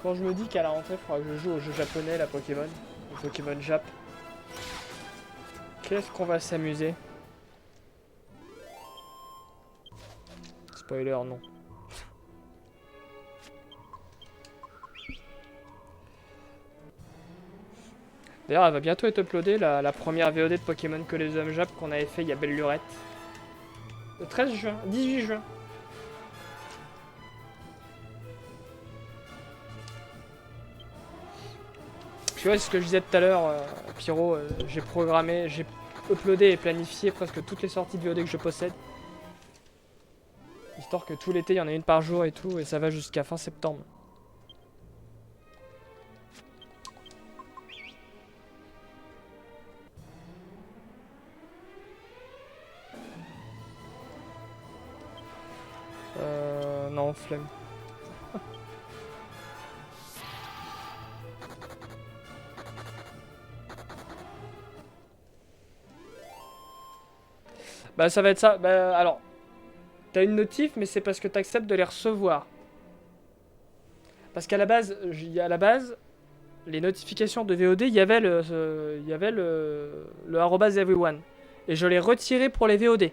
Quand je me dis qu'à la rentrée, il faudra que je joue au jeu japonais, la Pokémon, au Pokémon Jap. Qu'est-ce qu'on va s'amuser? Spoiler, non. D'ailleurs, elle va bientôt être uploadée, la première VOD de Pokémon que les hommes Jap qu'on avait fait il y a belle lurette. Le 13 juin, 18 juin. Tu vois, c'est ce que je disais tout à l'heure, Pyro, j'ai programmé, j'ai uploadé et planifié presque toutes les sorties de VOD que je possède. Histoire que tout l'été, il y en a une par jour et tout, et ça va jusqu'à fin septembre. Non, flemme. Bah ça va être ça. Bah alors, t'as une notif, mais c'est parce que t'acceptes de les recevoir. Parce qu'à la base, les notifications de VOD, il y avait le @everyone. Et je l'ai retiré pour les VOD.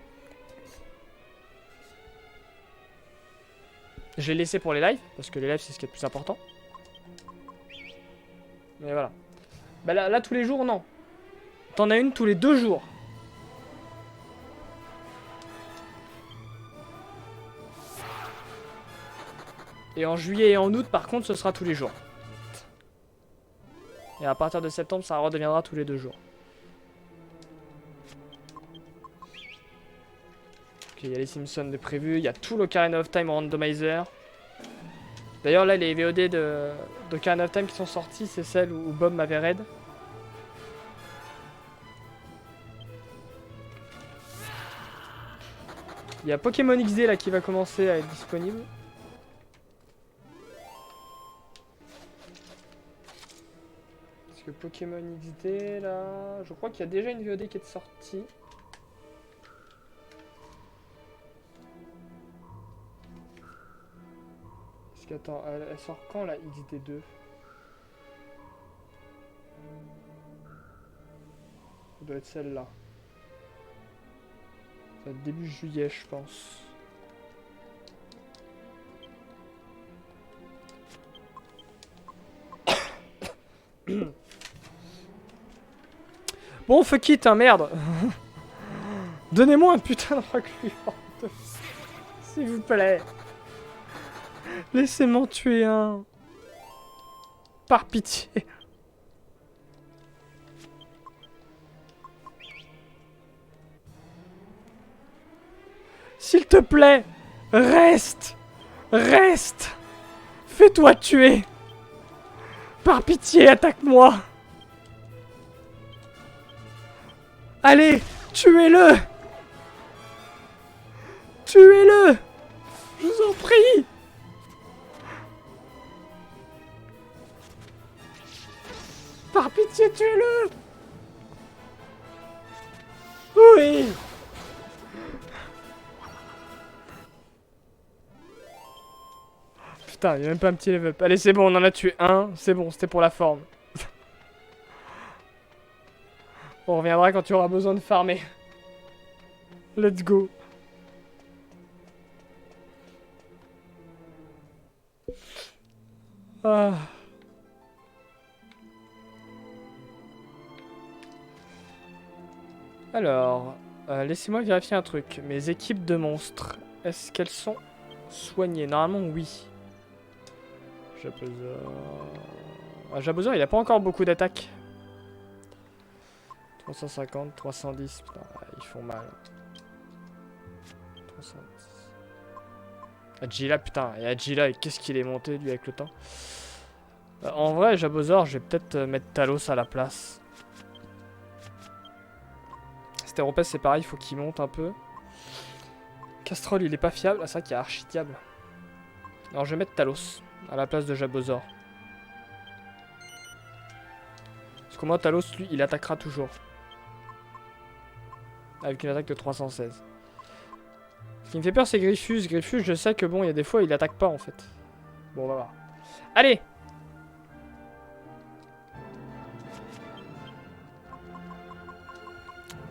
Je l'ai laissé pour les lives, parce que les lives c'est ce qui est le plus important. Mais voilà. Bah là tous les jours, non. T'en as une tous les 2 jours. Et en juillet et en août, par contre, ce sera tous les jours. Et à partir de septembre, ça redeviendra tous les 2 jours. Ok, il y a les Simpsons de prévu. Il y a tout l'Ocarina of Time Randomizer. D'ailleurs, là, les VOD d'Ocarina of Time qui sont sortis, c'est celle où Bob m'avait raid. Il y a Pokémon XD là qui va commencer à être disponible. Parce que Pokémon XD là, je crois qu'il y a déjà une VOD qui est sortie. Parce qu'attends, elle sort quand la XD2? Ça doit être celle-là. Ça va être début juillet, je pense. Bon, fuck it, hein, merde. Donnez-moi un putain de recluant. S'il vous plaît. Laissez-moi tuer un. Par pitié. S'il te plaît, reste. Reste. Fais-toi tuer. Par pitié, attaque-moi. Allez, tuez-le. Tuez-le. Je vous en prie. Par pitié, tuez-le. Oui. Putain, il y a même pas un petit level up. Allez, c'est bon, on en a tué un. C'est bon, c'était pour la forme. On reviendra quand tu auras besoin de farmer. Let's go. Ah. Alors, laissez-moi vérifier un truc. Mes équipes de monstres, est-ce qu'elles sont soignées? Normalement, oui. Jabuzor... Ah, Jabuzor, il a pas encore beaucoup d'attaques. 350, 310, putain, ils font mal. 310. Agila, putain, et Agila, qu'est-ce qu'il est monté, lui, avec le temps. En vrai, Jabuzor, je vais peut-être mettre Talos à la place. Stéropès, c'est pareil, il faut qu'il monte un peu. Castrol, il est pas fiable. Ah, c'est vrai qu'il y a Archidiable. Alors, je vais mettre Talos à la place de Jabuzor. Parce que moi, Talos, lui, il attaquera toujours. Avec une attaque de 316. Ce qui me fait peur, c'est Griffus. Griffus, je sais que bon, il y a des fois, il attaque pas, en fait. Bon, on va voir. Allez!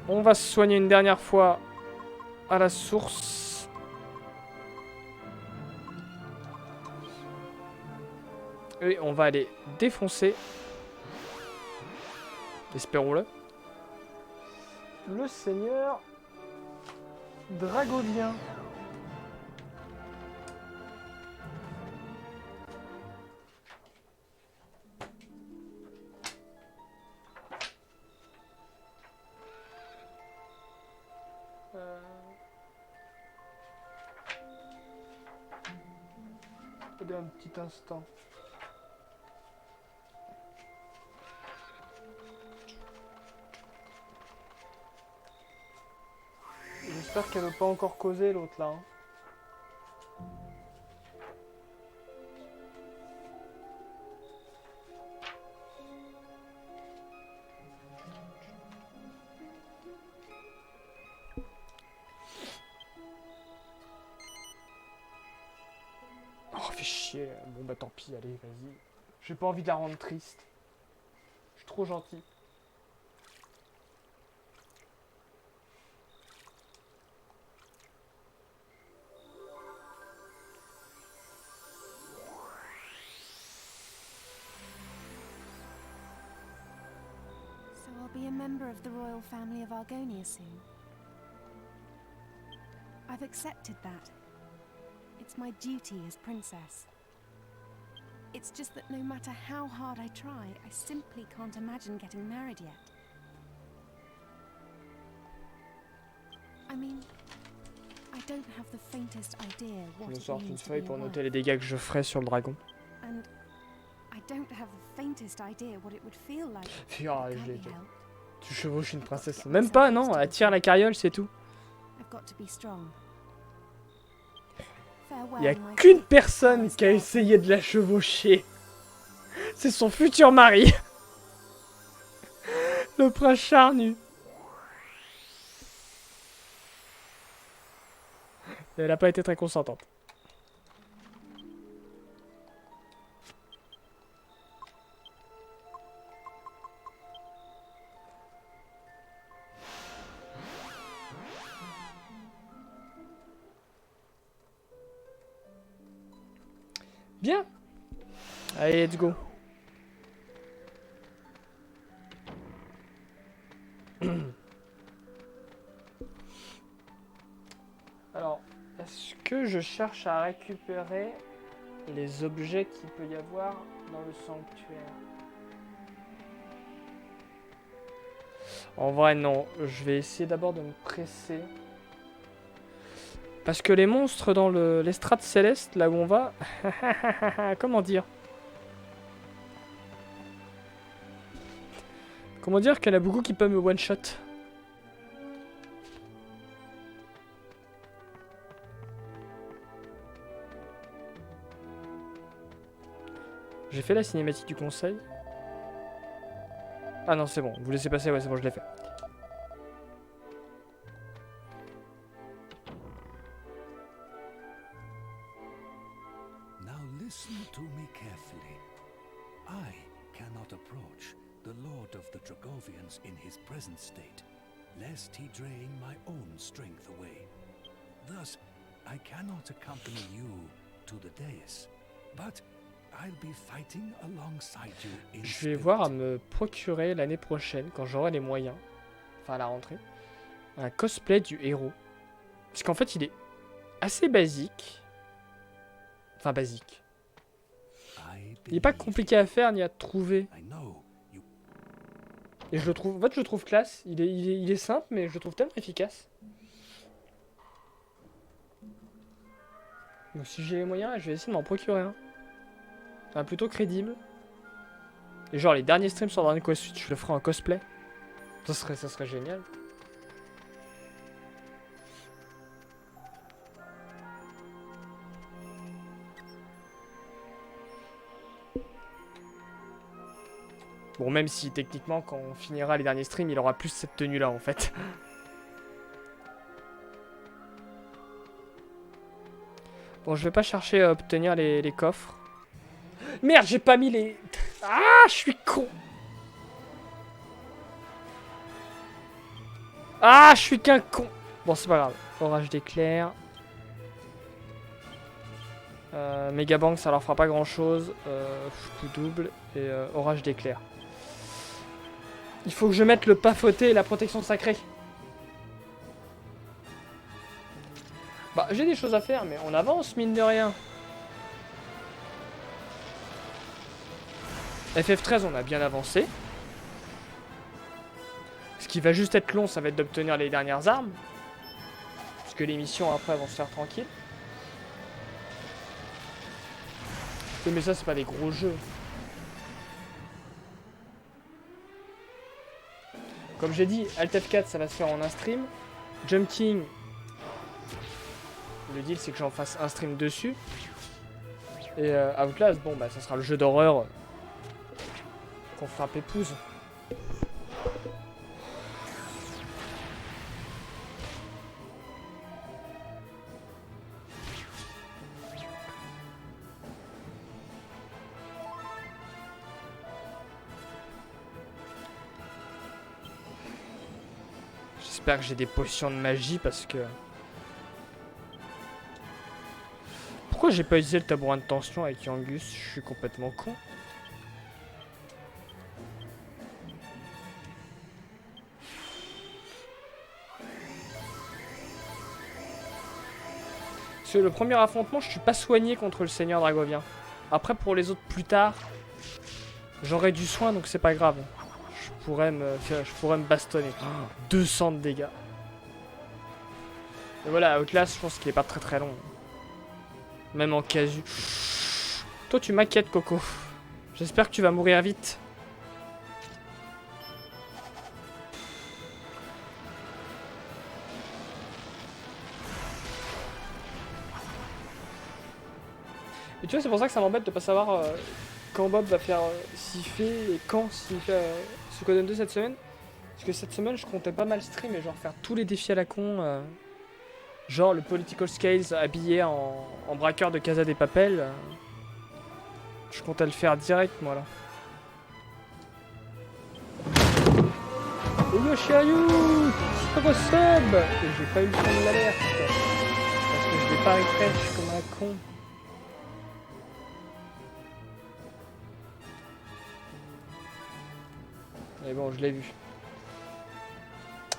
On va se soigner une dernière fois à la source. Et on va aller défoncer. Espérons-le. Le seigneur Dragovien. Attendez un petit instant. J'espère qu'elle veut pas encore causer l'autre là. Hein. Oh, fait chier. Bon bah tant pis, allez, vas-y. J'ai pas envie de la rendre triste. Je suis trop gentil. So I'll be a member of the royal family of Argonia soon. I've accepted that. It's my duty as princess. It's just that no matter how hard I try, I simply can't imagine getting married yet. I mean, I don't have the faintest idea what Je me it sors une means to feuille be a pour wife. noter les dégâts que je ferai sur le dragon. And I don't have the faintest idea what it would feel like. Ah, Can't je l'ai be fait. helped. Tu chevauches une princesse. Même pas, non, elle tire la carriole, c'est tout. I've got to be strong. Il y a Farewell, my qu'une sweet personne Alice qui a Dale. essayé de la chevaucher. C'est son futur mari. Le prince charnu. Et elle a pas été très consentante. Bien. Allez, let's go. Alors, est-ce que je cherche à récupérer les objets qu'il peut y avoir dans le sanctuaire? En vrai, non. Je vais essayer d'abord de me presser. Parce que les monstres dans l'estrade céleste, là où on va... Comment dire? Comment dire qu'il y en a beaucoup qui peuvent me one-shot? J'ai fait la cinématique du conseil. Ah non, c'est bon. Vous laissez passer, ouais, c'est bon, je l'ai fait. Now listen to me carefully. I cannot approach the Lord of the Dragovians in his present state, lest he drain my own strength away. Thus, I cannot accompany you to the dais, but I'll be fighting alongside you in Je vais voir à me procurer l'année prochaine, quand j'aurai les moyens, enfin à la rentrée, un cosplay du héros. Parce qu'en fait, il est assez basique. Enfin, basique. Il n'est pas compliqué à faire ni à trouver. Et je le trouve, en fait, je le trouve classe. Il est simple, mais je le trouve tellement efficace. Donc si j'ai les moyens, je vais essayer de m'en procurer un. Un plutôt crédible. Et genre les derniers streams sur Dragon Quest 8, je le ferai en cosplay. Ça serait génial. Bon, même si techniquement, quand on finira les derniers streams, il aura plus cette tenue-là en fait. Bon, je vais pas chercher à obtenir les coffres. Merde, j'ai pas mis les... Ah, je suis con. Ah, je suis qu'un con. Bon, c'est pas grave. Orage d'éclairs. Megabank, ça leur fera pas grand chose. Coup double. Et orage d'éclairs. Il faut que je mette le pas fauté et la protection sacrée. Bah, j'ai des choses à faire, mais on avance, mine de rien. FF13, on a bien avancé. Ce qui va juste être long, ça va être d'obtenir les dernières armes. Parce que les missions, après, vont se faire tranquilles. Mais ça, c'est pas des gros jeux. Comme j'ai dit, Alt F4, ça va se faire en un stream. Jump King, le deal, c'est que j'en fasse un stream dessus. Et Outlast, bon, bah, ça sera le jeu d'horreur qu'on fera pépouze. J'espère que j'ai des potions de magie parce que... Pourquoi j'ai pas utilisé le tabouret de tension avec Yangus? Je suis complètement con. Parce que le premier affrontement, je suis pas soigné contre le Seigneur Dragovien. Après, pour les autres plus tard, j'aurai du soin, donc c'est pas grave. Je pourrais me bastonner. 200 de dégâts. Et voilà, Outlast, je pense qu'il est pas très long. Même en casu. Toi, tu m'inquiètes, Coco. J'espère que tu vas mourir vite. Et tu vois, c'est pour ça que ça m'embête de pas savoir quand Bob va faire s'il fait et quand s'il fait Suikoden 2 cette semaine. Parce que cette semaine, je comptais pas mal stream et genre faire tous les défis à la con. Genre le Political Scales habillé en braqueur de Casa des Papel. Je comptais le faire direct, moi là. Et Yoshiayu sub. Et j'ai pas eu le temps de l'alerte. Parce que je l'ai pas refresh comme un con. Mais bon, je l'ai vu.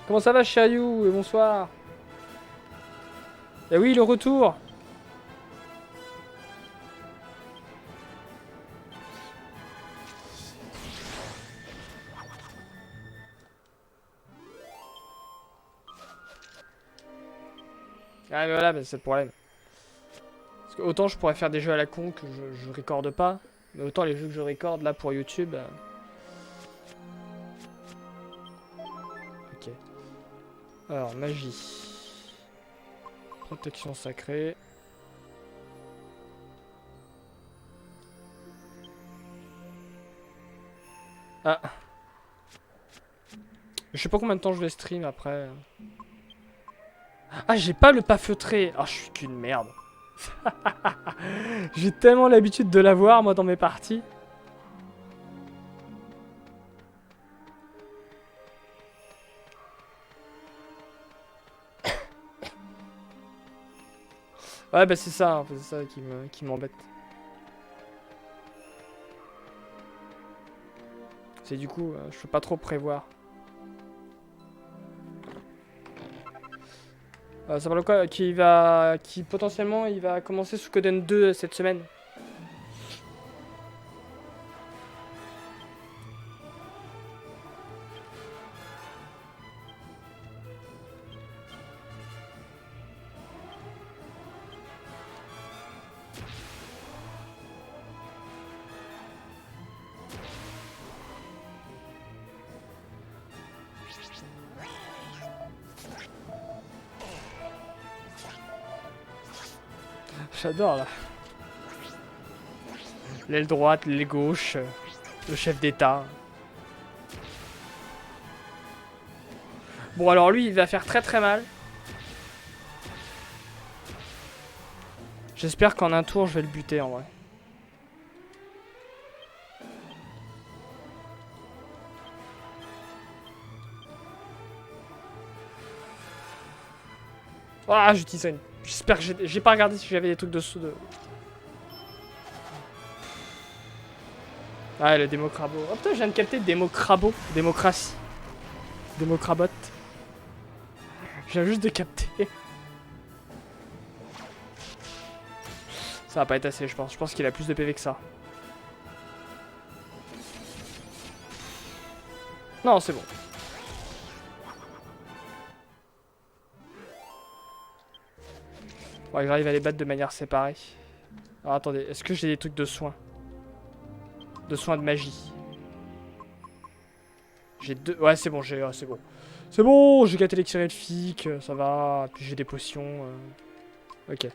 Comment ça va, Chiayou? Et bonsoir. Et oui, le retour. Ah mais voilà, bah, c'est le problème. Parce que autant je pourrais faire des jeux à la con que je recorde pas, mais autant les jeux que je recorde là pour YouTube... Ok. Alors, magie. Protection sacrée. Ah. Je sais pas combien de temps je vais stream après. Ah, j'ai pas le pas feutré. Ah, je suis qu'une merde. J'ai tellement l'habitude de l'avoir, moi, dans mes parties. Ouais, bah c'est ça, hein, c'est ça qui m'embête. C'est du coup, je peux pas trop prévoir. Ça parle quoi qui potentiellement il va commencer Suikoden 2 cette semaine. J'adore là. L'aile droite, l'aile gauche, le chef d'état. Bon alors lui il va faire très très mal. J'espère qu'en un tour je vais le buter en vrai. Ah j'utilise une. J'espère que j'ai pas regardé si j'avais des trucs dessous de... Ah le démocrabo. Oh putain je viens de capter démocrabo. Démocratie. Démocrabot. Je viens juste de capter. Ça va pas être assez je pense. Je pense qu'il a plus de PV que ça. Non c'est bon. Ouais, j'arrive à les battre de manière séparée. Alors attendez, est-ce que j'ai des trucs de soins? De soins de magie. J'ai deux... Ouais c'est bon, c'est bon. C'est bon, j'ai 4 élixirs elfiques, ça va. Puis j'ai des potions. Ok.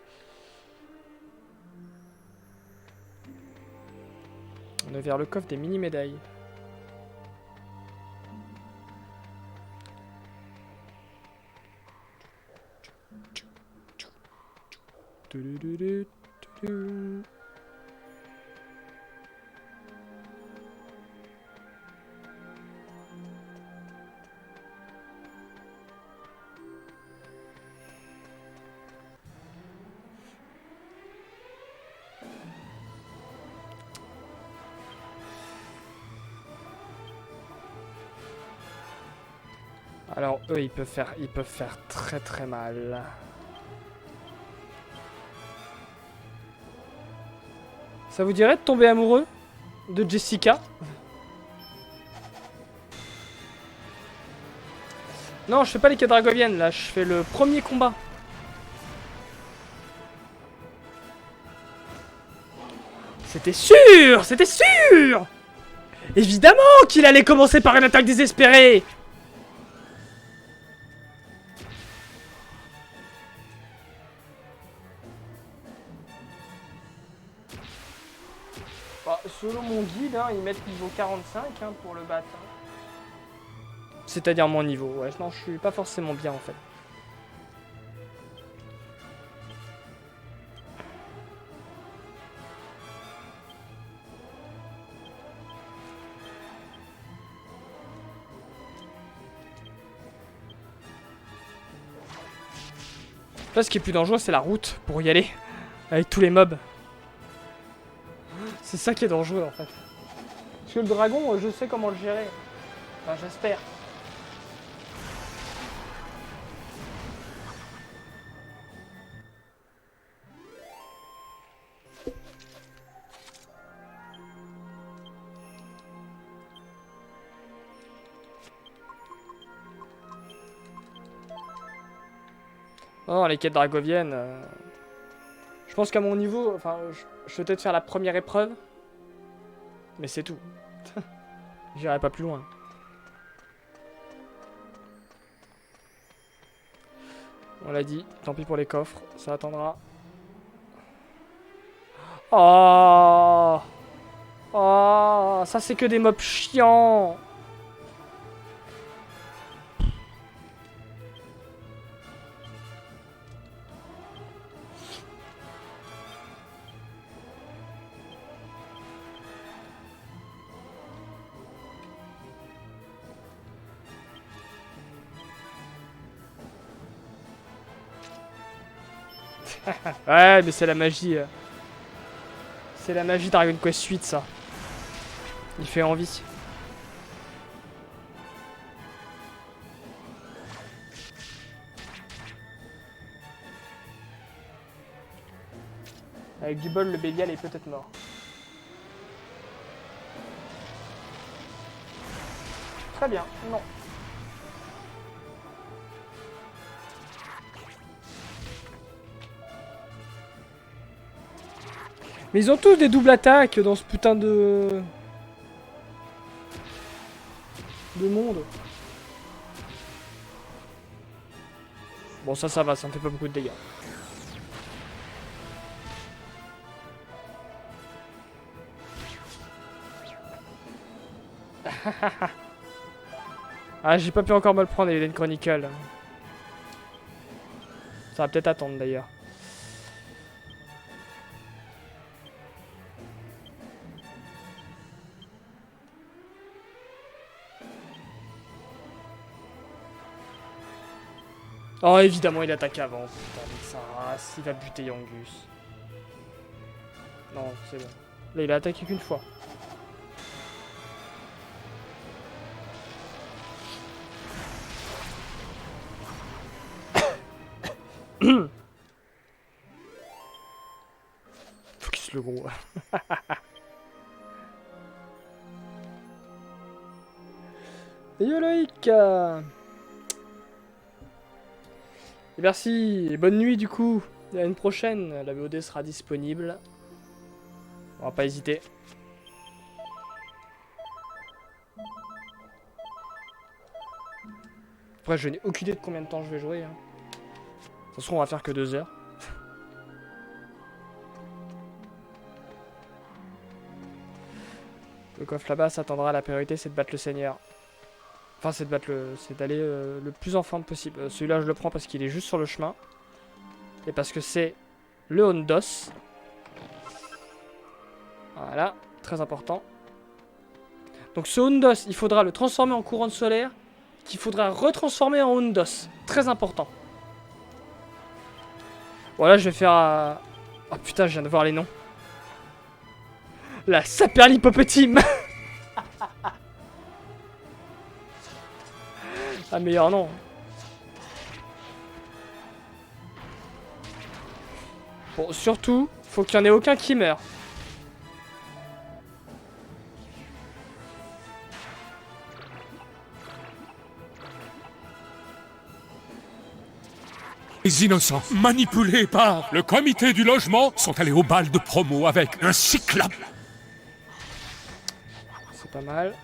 On est vers le coffre des mini-médailles. Alors eux ils peuvent faire très très mal. Ça vous dirait de tomber amoureux de Jessica? Non, je fais pas les quêtes dragoviennes là, je fais le premier combat. C'était sûr! C'était sûr! Évidemment qu'il allait commencer par une attaque désespérée! Bah, selon mon guide, hein, ils mettent niveau 45 hein, pour le battre. Hein. C'est-à-dire mon niveau. Ouais, non, je suis pas forcément bien en fait. Là, ce qui est plus dangereux, c'est la route pour y aller. Avec tous les mobs. C'est ça qui est dangereux en fait. Parce que le dragon, je sais comment le gérer. Enfin, j'espère. Non, les quêtes dragoviennes... Je pense qu'à mon niveau, enfin, je vais peut-être faire la première épreuve. Mais c'est tout. J'irai pas plus loin. On l'a dit, tant pis pour les coffres, ça attendra. Oh, oh, ça c'est que des mobs chiants. Ouais, mais c'est la magie. C'est la magie Dragon Quest 8, ça. Il fait envie. Avec du bol, le Bélial est peut-être mort. Très bien, non. Mais ils ont tous des doubles attaques dans ce putain de monde. Bon, ça va, ça me fait pas beaucoup de dégâts. Ah, j'ai pas pu encore me le prendre, Alien Chronicle. Ça va peut-être attendre d'ailleurs. Oh, évidemment, il attaque avant. Putain, mais sa race, il va buter Yangus. Non, c'est bon. Là, il a attaqué qu'une fois. Focus le gros. Yo Loïc. Et merci, et bonne nuit du coup. À une prochaine, la VOD sera disponible. On va pas hésiter. Après, je n'ai aucune idée de combien de temps je vais jouer. Hein. De toute façon, on va faire que 2 heures. Le coffre là-bas s'attendra, la priorité c'est de battre le seigneur. Enfin, c'est de battre c'est d'aller le plus en forme possible. Celui-là, je le prends parce qu'il est juste sur le chemin. Et parce que c'est le Hondos. Voilà, très important. Donc ce Hondos, il faudra le transformer en couronne solaire, qu'il faudra retransformer en Hondos. Très important. Voilà, je vais faire... Oh putain, je viens de voir les noms. La Saperlipopetime. Ah, meilleur nom. Bon, surtout, faut qu'il n'y en ait aucun qui meurt. Les innocents, manipulés par le comité du logement, sont allés au bal de promo avec un cyclope. C'est pas mal.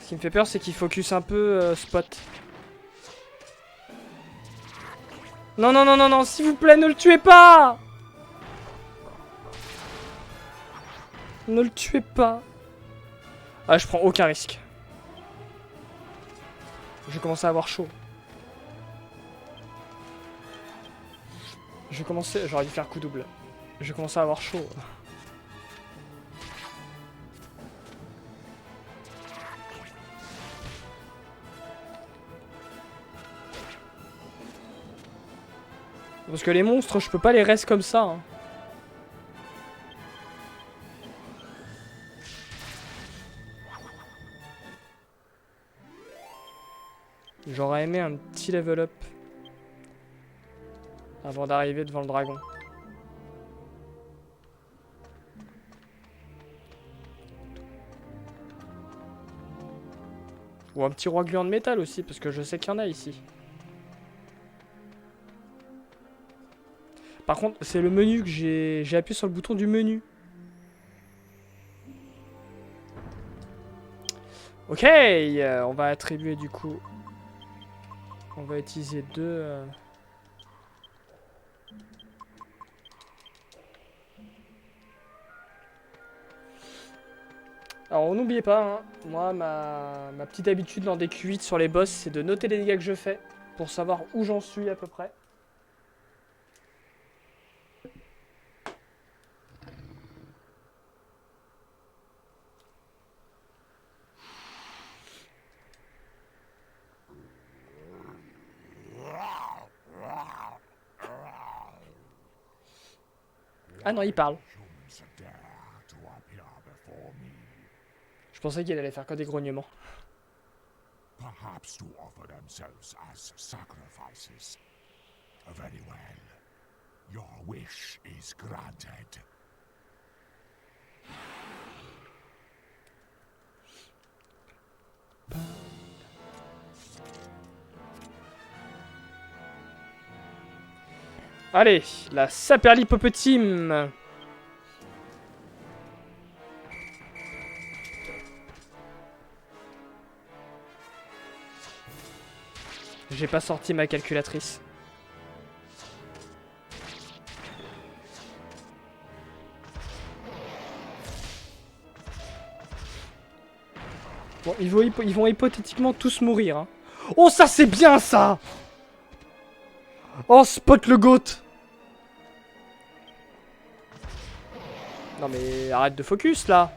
Ce qui me fait peur, c'est qu'il focus un peu Spot. Non, non, non, non, non, s'il vous plaît, ne le tuez pas! Ne le tuez pas. Ah, je prends aucun risque. Je commence à avoir chaud. Je commençais... J'aurais dû faire coup double. Je commence à avoir chaud. Parce que les monstres, je peux pas les rester comme ça. Hein. J'aurais aimé un petit level up avant d'arriver devant le dragon. Ou un petit roi gluant de métal aussi, parce que je sais qu'il y en a ici. Par contre, c'est le menu que j'ai appuyé sur le bouton du menu. Ok, on va attribuer du coup. On va utiliser deux. Alors n'oubliez pas, hein, moi ma petite habitude dans des Q8 sur les boss, c'est de noter les dégâts que je fais pour savoir où j'en suis à peu près. Ah non, il parle. Je pensais qu'il allait faire que des grognements. Perhaps to offer themselves as sacrifices. Very well. Your wish is granted. Allez, la Saperlipopotime. J'ai pas sorti ma calculatrice. Bon, ils vont hypothétiquement tous mourir. Hein. Oh, ça c'est bien ça! Oh, Spot le GOAT! Non mais arrête de focus là!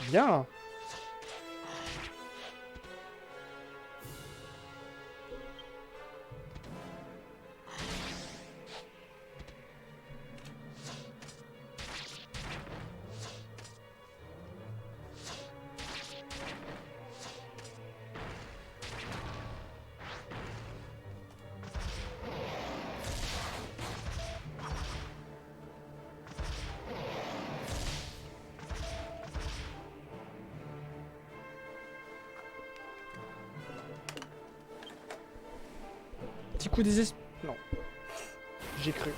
Bien! Petit coup désespéré. Non. J'ai cru.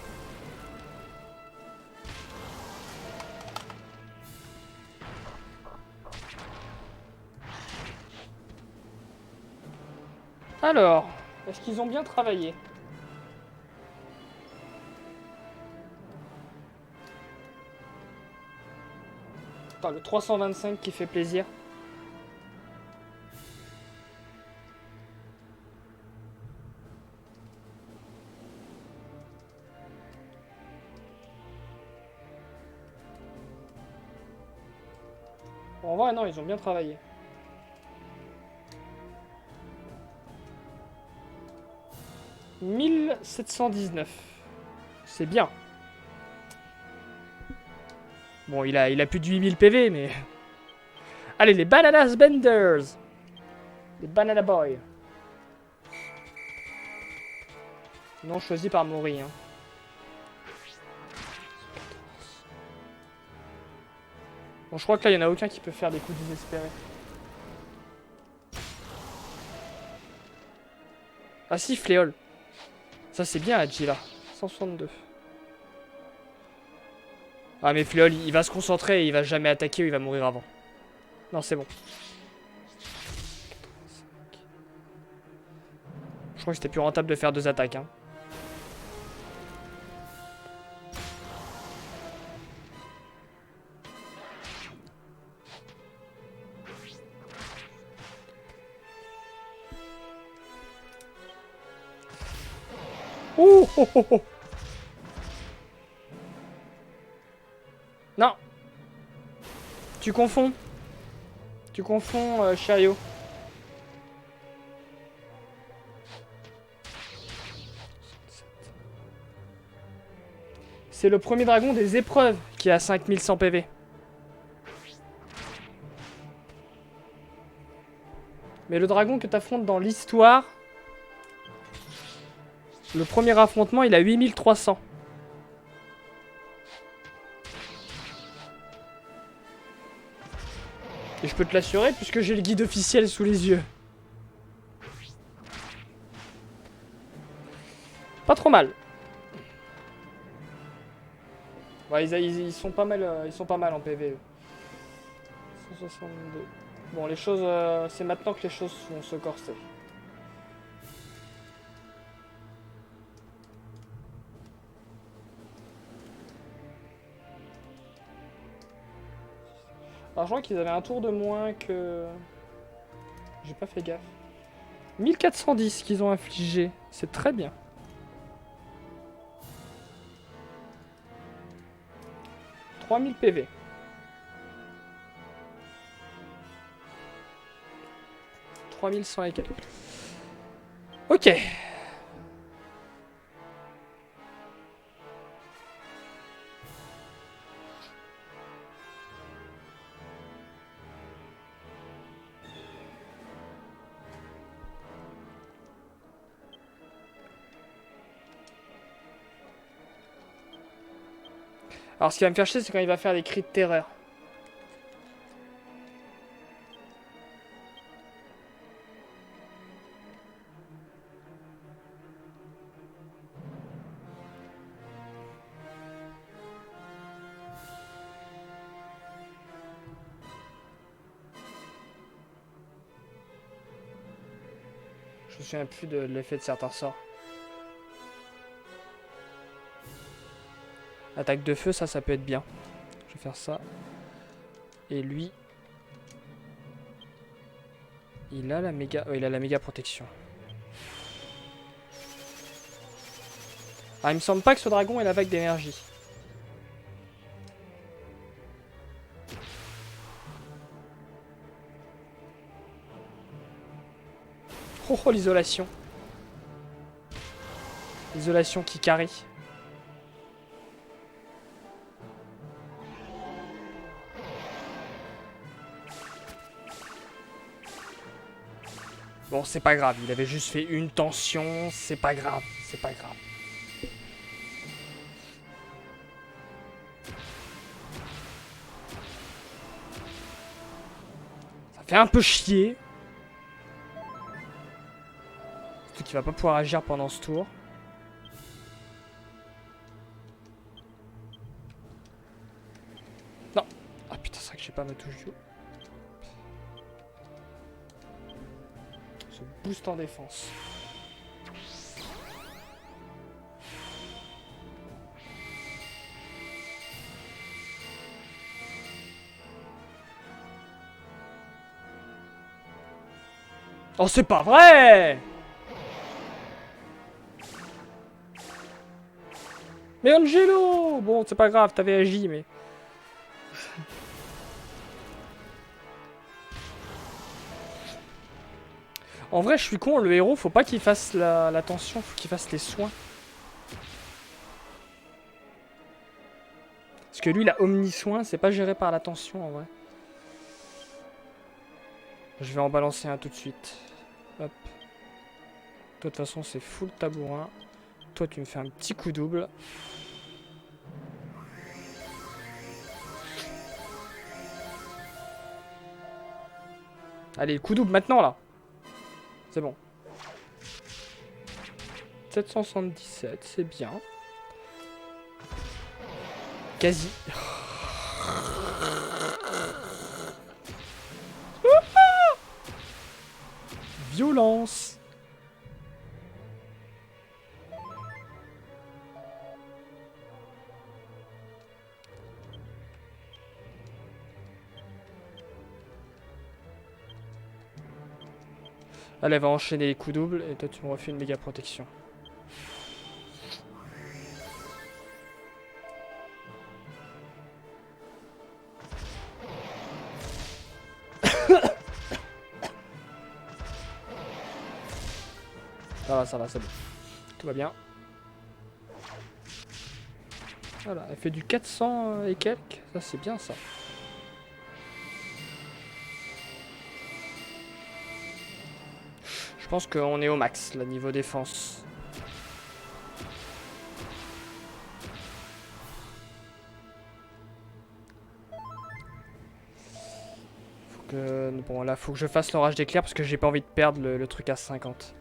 Alors, est-ce qu'ils ont bien travaillé? Attends, le 325 qui fait plaisir. En vrai, non, ils ont bien travaillé. « 1719. C'est bien. Bon, il a plus de 8000 PV, mais... Allez, les Bananas Benders. Les Banana Boys. Non choisi par Mori, hein. Bon, je crois que là, il n'y en a aucun qui peut faire des coups désespérés. Ah si, Fléol. Ça, c'est bien, Adji, là. 162. Ah, mais Fléol, il va se concentrer et il va jamais attaquer ou il va mourir avant. Non, c'est bon. Je crois que c'était plus rentable de faire 2 attaques, hein. Oh, oh, oh, oh. Non. Tu confonds. Tu confonds, Chariot. C'est le premier dragon des épreuves qui a 5100 PV. Mais le dragon que tu affrontes dans l'histoire... Le premier affrontement, il a 8300. Et je peux te l'assurer puisque j'ai le guide officiel sous les yeux. Pas trop mal. Ouais, ils sont pas mal, en PV. 162. Bon, les choses, c'est maintenant que les choses vont se corser. Alors, je crois qu'ils avaient un tour de moins que... J'ai pas fait gaffe. 1410 qu'ils ont infligé. C'est très bien. « 3000 PV. 3100 et quelques. Ok. Alors ce qui va me faire chier, c'est quand il va faire des cris de terreur. Je me souviens plus de l'effet de certains sorts. Attaque de feu, ça peut être bien. Je vais faire ça. Et lui... il a la méga protection. Ah, il me semble pas que ce dragon ait la vague d'énergie. Oh, l'isolation. L'isolation qui carry. Bon, c'est pas grave, il avait juste fait une tension, c'est pas grave, c'est pas grave. Ça fait un peu chier. Surtout qu'il va pas pouvoir agir pendant ce tour. Non. Ah putain, c'est vrai que j'ai pas ma touche du haut. Boost en défense. Oh, c'est pas vrai! Mais Angelo! Bon, c'est pas grave, t'avais agi, mais... En vrai, je suis con, le héros, faut pas qu'il fasse la tension, faut qu'il fasse les soins. Parce que lui, la omni-soin, c'est pas géré par la tension, en vrai. Je vais en balancer un tout de suite. Hop. De toute façon, c'est full tabourin. Toi, tu me fais un petit coup double. Allez, le coup double maintenant, là. C'est bon. 777, c'est bien. Quasi. Violence. Elle va enchaîner les coups doubles et toi tu me refais une méga protection. Ça va, c'est bon. Tout va bien. Voilà, elle fait du 400 et quelques. Ça, c'est bien, ça. Je pense qu'on est au max, là, niveau défense. Faut Bon, là, faut que je fasse l'orage d'éclair parce que j'ai pas envie de perdre le truc à 50.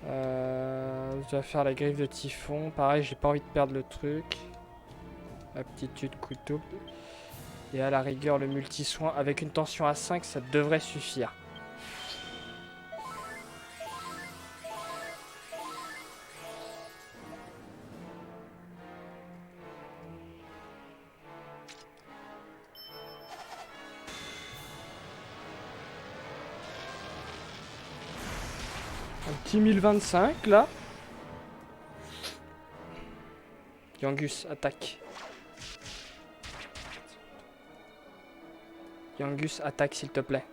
Je dois faire la griffe de typhon. Pareil, j'ai pas envie de perdre le truc. Aptitude couteau. Et à la rigueur, le multi-soin avec une tension à 5, ça devrait suffire. Un petit 1025 là. Yangus, attaque. Yangus, attaque s'il te plaît.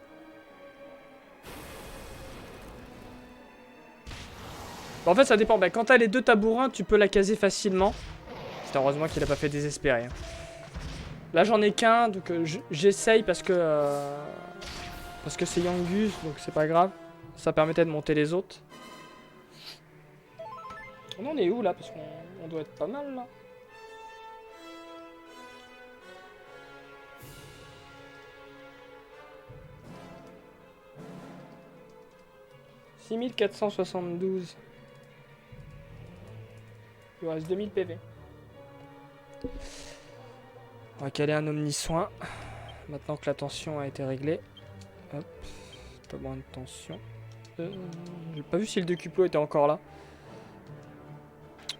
Bon, en fait, ça dépend. Bah, quand t'as les deux tabourins, tu peux la caser facilement. C'est heureusement qu'il a pas fait désespérer. Hein. Là, j'en ai qu'un, donc j'essaye parce que c'est Yangus, donc c'est pas grave. Ça permettait de monter les autres. On en est où là? Parce qu'on doit être pas mal là. « 6472. Il nous reste 2000 PV. On va caler un omni-soin. Maintenant que la tension a été réglée. Hop. Pas moins de tension. J'ai pas vu si le décuplo était encore là.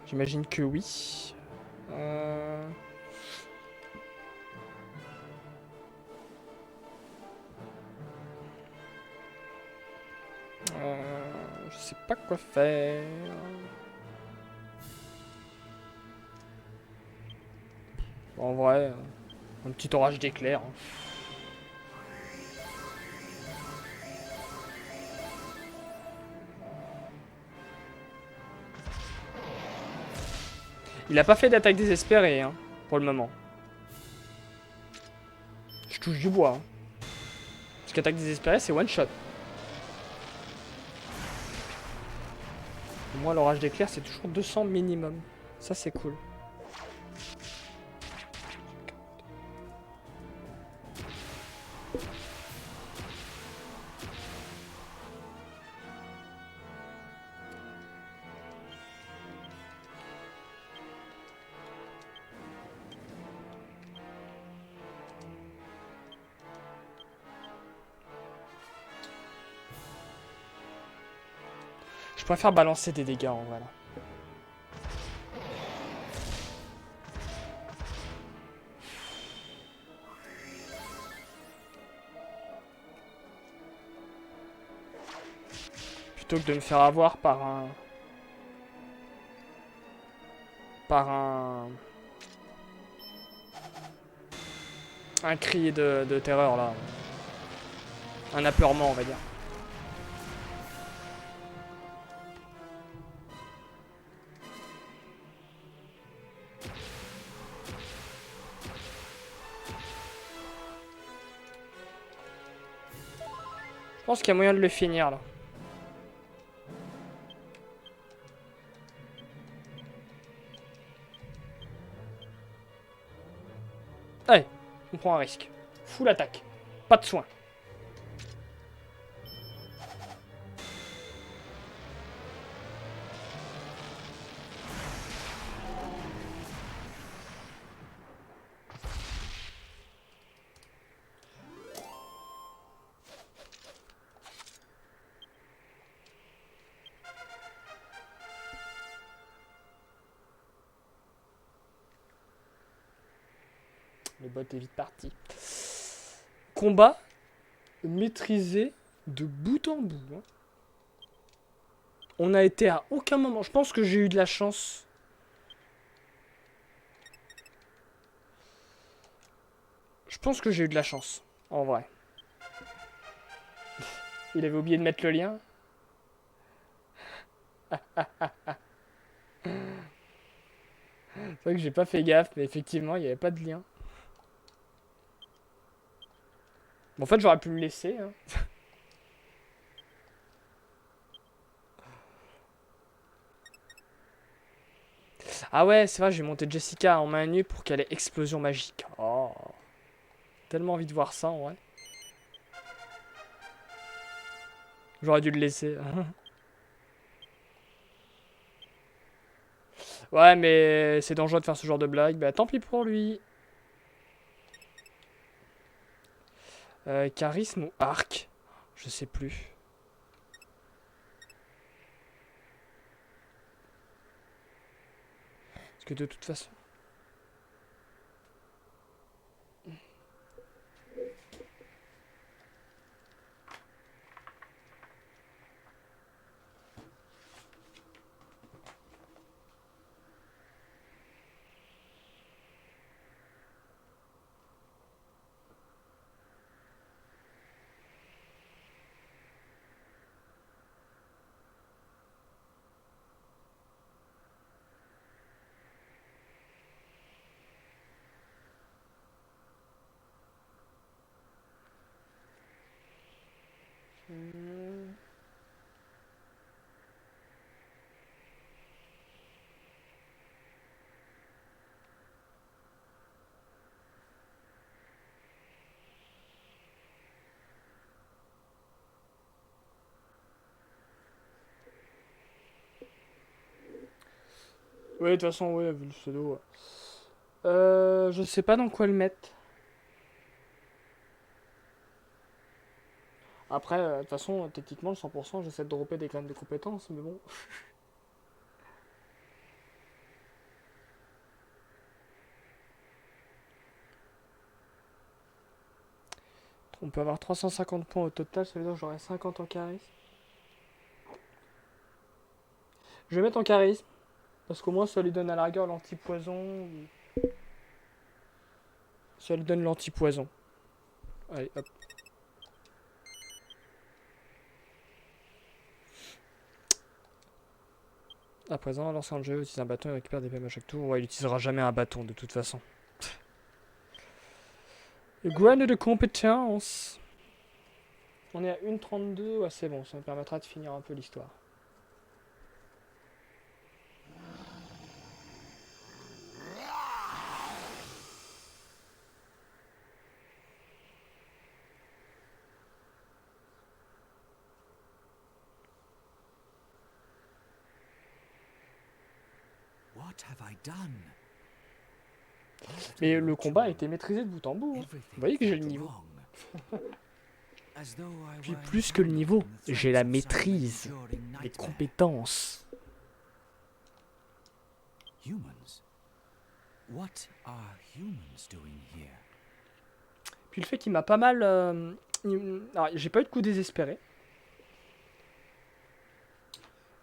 J'imagine que oui. Je sais pas quoi faire. Bon, en vrai, un petit orage d'éclairs. Hein. Il a pas fait d'attaque désespérée, hein, pour le moment. Je touche du bois. Hein. Parce qu'attaque désespérée, c'est one shot. Au moins, l'orage d'éclair, c'est toujours 200 minimum. Ça, c'est cool. Je préfère balancer des dégâts en vrai là. Plutôt que de me faire avoir par un... Un cri de terreur là. Un apeurement on va dire. Je pense qu'il y a moyen de le finir là. Allez, on prend un risque. Full attaque. Pas de soin. Le bot est vite parti. Combat maîtrisé de bout en bout. Hein. On a été à aucun moment. Je pense que j'ai eu de la chance. Je pense que j'ai eu de la chance. En vrai. Il avait oublié de mettre le lien. C'est vrai que j'ai pas fait gaffe, mais effectivement, il n'y avait pas de lien. Bon, en fait, j'aurais pu le laisser. Hein. Ah ouais, c'est vrai, j'ai monté Jessica en main nue pour qu'elle ait explosion magique. Oh. Tellement envie de voir ça en vrai. J'aurais dû le laisser. Ouais, mais c'est dangereux de faire ce genre de blague. Bah tant pis pour lui. Charisme ou arc? Je sais plus. Parce que de toute façon... Ouais, de toute façon, ouais, vu le pseudo. Ouais. Je sais pas dans quoi le mettre. Après, de toute façon, techniquement, le 100%, j'essaie de dropper des graines de compétences, mais bon. On peut avoir 350 points au total, ça veut dire que j'aurai 50 en charisme. Je vais mettre en charisme, parce qu'au moins ça lui donne à la rigueur l'anti-poison. Ça lui donne l'anti-poison. Allez, hop. À présent, lancer un jeu, utilise un bâton et récupère des PM à chaque tour. Ouais, il utilisera jamais un bâton de toute façon. Graine de compétence. On est à 1,32. Ouais, c'est bon, ça me permettra de finir un peu l'histoire. Mais le combat a été maîtrisé de bout en bout. Hein. Vous voyez que j'ai le niveau. Puis plus que le niveau, j'ai la maîtrise, les compétences. Puis le fait qu'il m'a pas mal... Alors, j'ai pas eu de coup désespéré.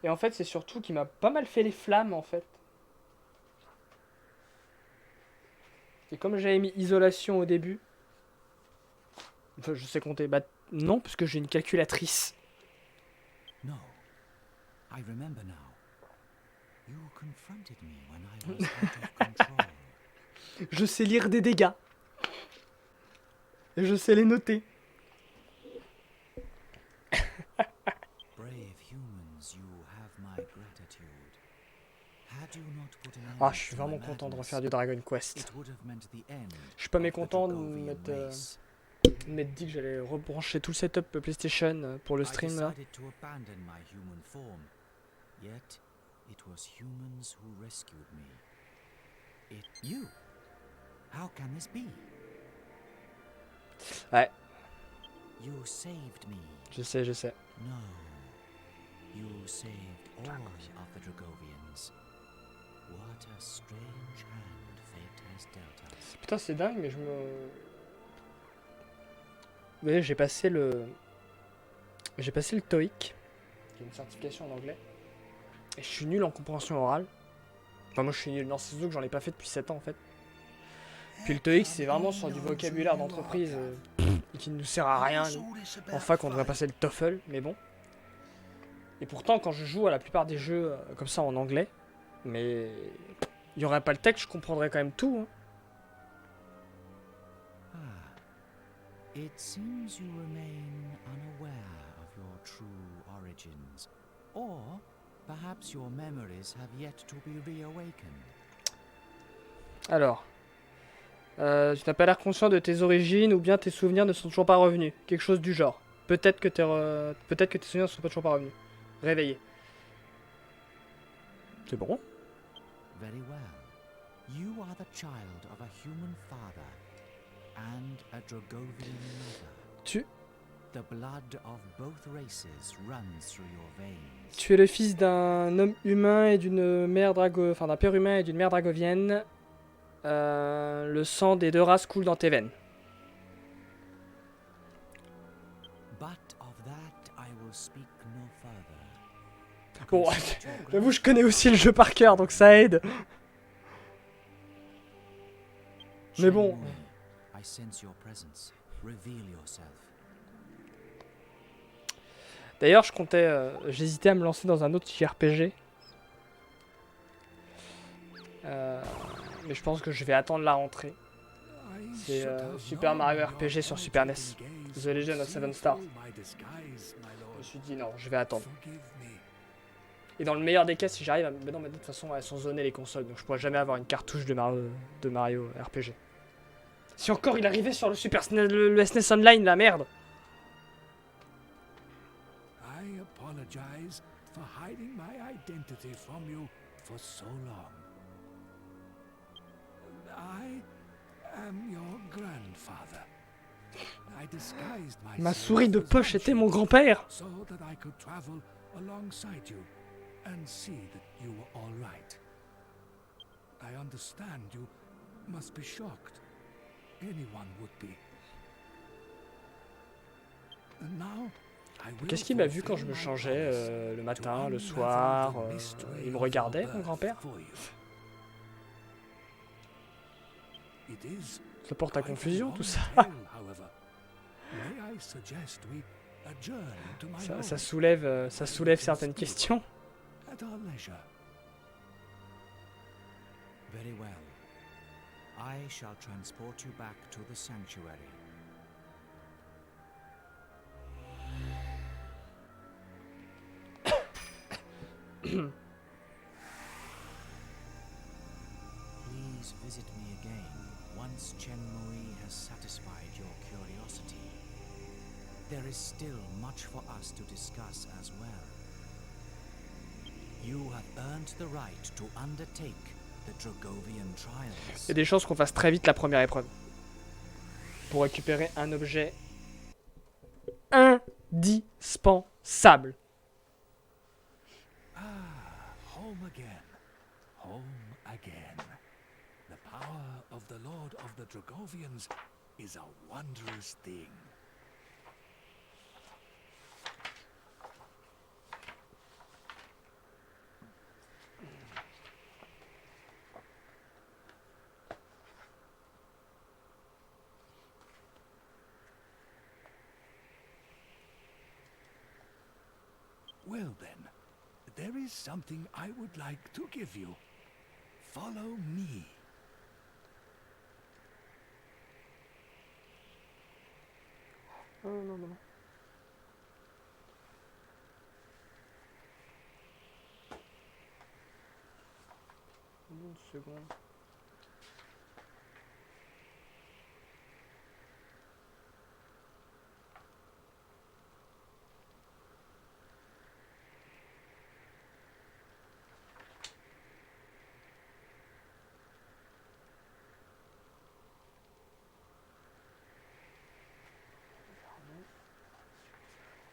Et en fait, c'est surtout qu'il m'a pas mal fait les flammes, en fait. Et comme j'avais mis isolation au début... Enfin, je sais compter. Bah non, parce que j'ai une calculatrice. No. I remember now. You confronted me when I was out of control. Je sais lire des dégâts. Et je sais les noter. Ah, je suis vraiment content de refaire du Dragon Quest. Je suis pas mécontent de m'être dit que j'allais rebrancher tout le setup PlayStation pour le stream là. Ouais. Je sais, je sais. Putain, c'est dingue, mais je me... Vous voyez, j'ai passé le TOEIC, qui est une certification en anglais, et je suis nul en compréhension orale. Enfin, moi je suis nul, non, c'est surtout que j'en ai pas fait depuis 7 ans en fait. Puis le TOEIC, c'est vraiment sur du vocabulaire d'entreprise qui ne nous sert à rien. En fac, on devrait passer le TOEFL, mais bon. Et pourtant, quand je joue à la plupart des jeux comme ça en anglais, mais il n'y aurait pas le texte, je comprendrais quand même tout. Hein. It seems you remain unaware of your true origins, or perhaps your memories have yet to be reawakened. Alors, Tu n'as pas l'air conscient de tes origines ou bien tes souvenirs ne sont toujours pas revenus. Quelque chose du genre. Peut-être que tes souvenirs ne sont pas toujours pas revenus. Réveillé. C'est bon. Very well. You are the child of a human father and a Dragovian mother. The blood of both races runs through your veins. Tu es le fils d'un homme humain et d'une mère d'un père humain et d'une mère dragovienne. Le sang des deux races coule dans tes veines. But of that I will speak no further. Bon, j'avoue, je connais aussi le jeu par cœur, donc ça aide. Mais bon. I sense your presence. Reveal yourself. D'ailleurs, j'hésitais à me lancer dans un autre JRPG. Mais je pense que je vais attendre la rentrée. C'est Super Mario RPG sur Super NES. The Legend of Seven Stars. Je me suis dit non, je vais attendre. Et dans le meilleur des cas, si j'arrive à... Mais non, mais de toute façon, elles sont zonées les consoles, donc je pourrais jamais avoir une cartouche de Mario RPG. Si encore il arrivait sur le Super SNES, le SNES Online, la merde. I apologize for hiding my identity from you for so long. I am your grandfather. I disguised myself. Ma souris de poche était mon grand-père. So that I could travel alongside you and see that you were all right. I understand you must be shocked. Anyone would be. And now Qu'est-ce qu'il m'a vu quand je me changeais le matin, le soir il me regardait, mon grand-père. Ça porte à confusion, tout ça. Ça soulève certaines questions. Very well. I shall transport you back to the sanctuary. Please visit me again once Chenmue has satisfied your curiosity. There is still much for us to discuss as well. You have earned the right to undertake the Dragovian trials. Il y a des chances qu'on fasse très vite la première épreuve. Pour récupérer un objet indispensable. Home again. Home again. The power of the Lord of the Dragovians is a wondrous thing. Well then, there is something I would like to give you. Follow me. Non. Une seconde.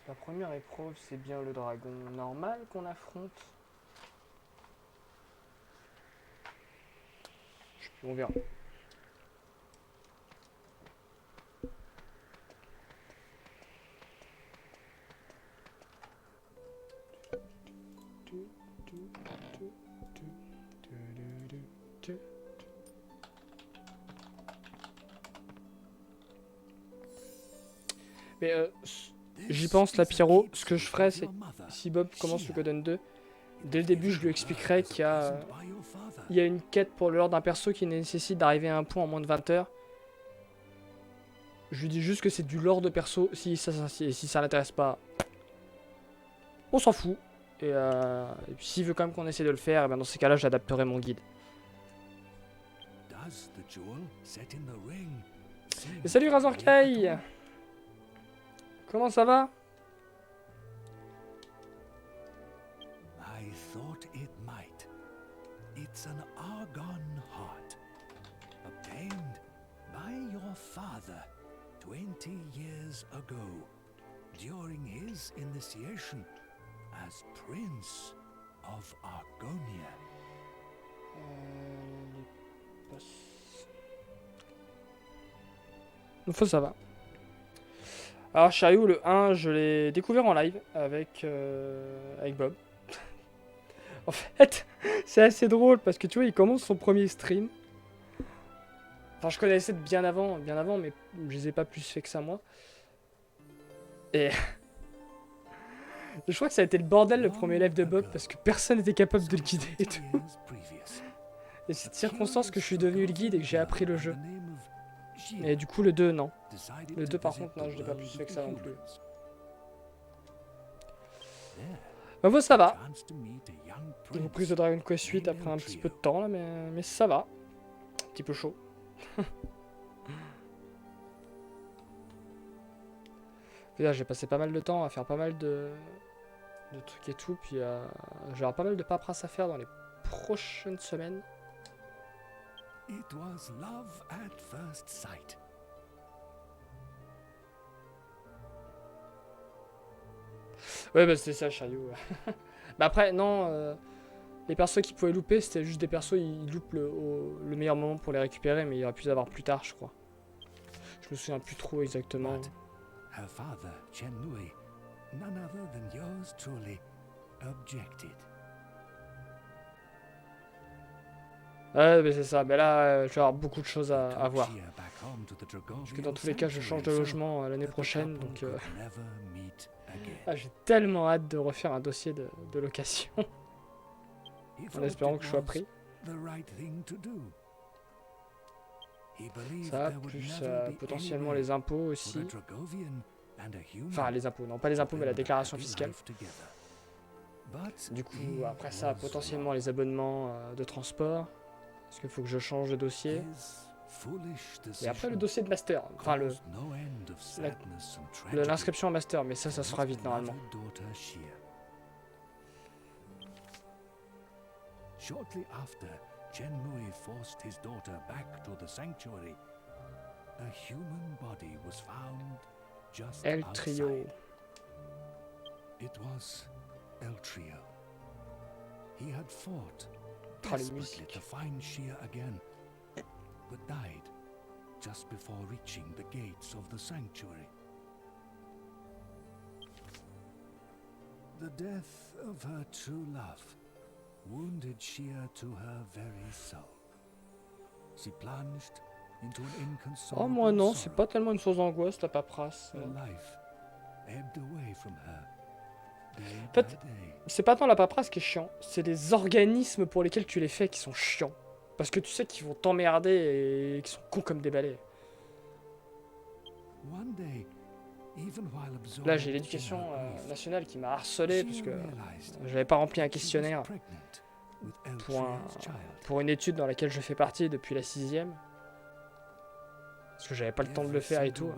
La première épreuve, c'est bien le dragon normal qu'on affronte. On verra. Mais j'y pense là, Pierrot. Ce que je ferais, c'est si Bob commence le Coden 2, dès le début, je lui expliquerai qu'il y a une quête pour le lore d'un perso qui nécessite d'arriver à un point en moins de 20 heures. Je lui dis juste que c'est du lore de perso. Si ça l'intéresse pas, on s'en fout. Et puis s'il veut quand même qu'on essaie de le faire, et ben dans ces cas-là, j'adapterai mon guide. Et salut Razorkai! Comment ça va? I thought it might. It's an Argon heart, obtained by your father 20 years ago, during his initiation as Prince of Argonia. Donc ça va. Alors Chariot, le 1, je l'ai découvert en live avec Bob. En fait, c'est assez drôle parce que tu vois, il commence son premier stream. Enfin, je connaissais bien avant, mais je les ai pas plus fait que ça moi. Et je crois que ça a été le bordel le premier live de Bob parce que personne n'était capable de le guider et tout. Et c'est de circonstance que je suis devenu le guide et que j'ai appris le jeu. Et du coup, le 2, non. Le 2, par contre, non, je l'ai pas plus fait que ça non plus. Bah, bon, ça va. Reprise de Dragon Quest 8 après un petit peu de temps, là, mais ça va. Un petit peu chaud. J'ai passé pas mal de temps à faire pas mal de trucs et tout, puis j'aurai pas mal de paperasse à faire dans les prochaines semaines. It was love at first sight. Ouais, bah c'est ça, Chariot. Bah après, non, les persos qui pouvaient louper, c'était juste des persos, ils loupent le meilleur moment pour les récupérer, mais il y aurait pu les avoir plus tard, je crois. Je me souviens plus trop exactement. Her father, Chen Lui, none other than yours truly, objected. Ouais, mais c'est ça. Mais là, je vais avoir beaucoup de choses à voir. Parce que dans tous les cas, je change de logement l'année prochaine, donc j'ai tellement hâte de refaire un dossier de location. En espérant que je sois pris. Ça, plus potentiellement les impôts aussi. Enfin, les impôts, non pas les impôts, mais la déclaration fiscale. Du coup, après ça, potentiellement les abonnements de transport. Parce qu'il faut que je dossier. Et après le dossier de master. Enfin, l'inscription en master, mais ça se fera vite normalement. Shortly after, Chen Lui forced his daughter back to the sanctuary. A human body was found just El Trio. outside. It was El Trio. He had fought desperately to find Shia again, but died just before reaching the gates of the sanctuary. The death of her true love wounded Shia to her very soul. She plunged into an inconsolable Oh moi non, c'est pas tellement une source d'angoisse la paperasse. Her life ebbed away from her. En fait, c'est pas tant la paperasse qui est chiant, c'est les organismes pour lesquels tu les fais qui sont chiants. Parce que tu sais qu'ils vont t'emmerder et qu'ils sont cons comme des balais. Là, j'ai l'éducation nationale qui m'a harcelé parce que j'avais pas rempli un questionnaire pour une étude dans laquelle je fais partie depuis la 6e. Parce que j'avais pas le temps de le faire et tout.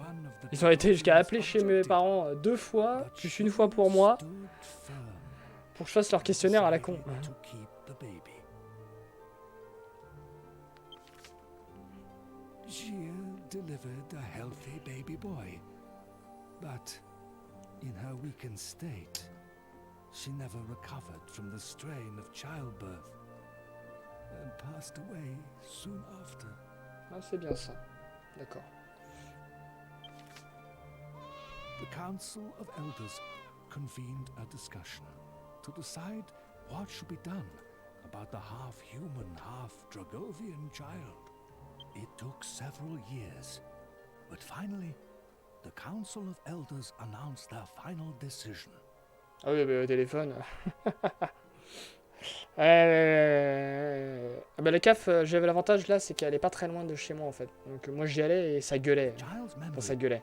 Ils ont été jusqu'à appeler chez mes parents 2 fois, plus une fois pour moi, pour que je fasse leur questionnaire à la con. Shia delivered a healthy baby boy, but in her weakened state, she never recovered from the strain of childbirth and passed away soon after. Ah, c'est bien ça. D'accord. The Council of Elders convened a discussion to decide what should be done about the half-human, half-Dragovian child. It took several years, but finally, the Council of Elders announced their final decision. Ah oui, bah, au téléphone. Bah, la CAF, j'avais l'avantage là, c'est qu'elle est pas très loin de chez moi en fait. Donc moi j'y allais et ça gueulait. Enfin, ça gueulait.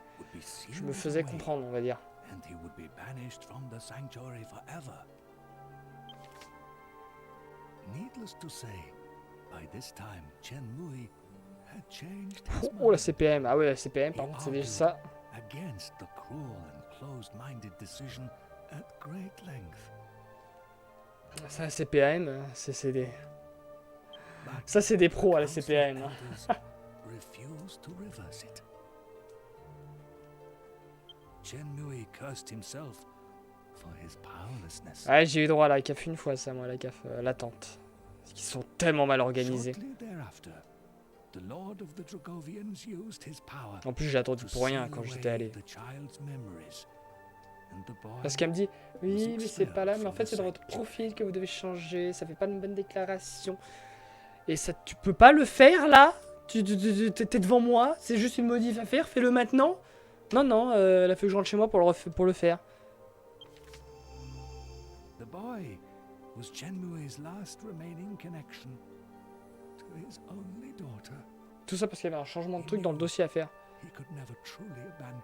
Je me faisais comprendre, on va dire. Needless to say, by this time, Chen Lui Oh, la CPM. Ah ouais, la CPM, par contre, c'est déjà ça. Ça, la CPM, c'est des... Ça, c'est des pros à la CPM. Ouais, j'ai eu droit à la CAF une fois, ça, moi, la CAF latente. Parce qu'ils sont tellement mal organisés. En plus, j'ai attendu pour rien quand j'étais allé. Parce qu'elle me dit, oui, mais c'est pas là, mais en fait, c'est dans votre profil que vous devez changer, ça fait pas une bonne déclaration. Et ça, tu peux pas le faire, là? T'es devant moi, c'est juste une modif à faire, fais-le maintenant. Non, non, elle a fait que je rentre chez moi pour le faire. Tout ça parce qu'il y avait un changement de truc dans le dossier à faire.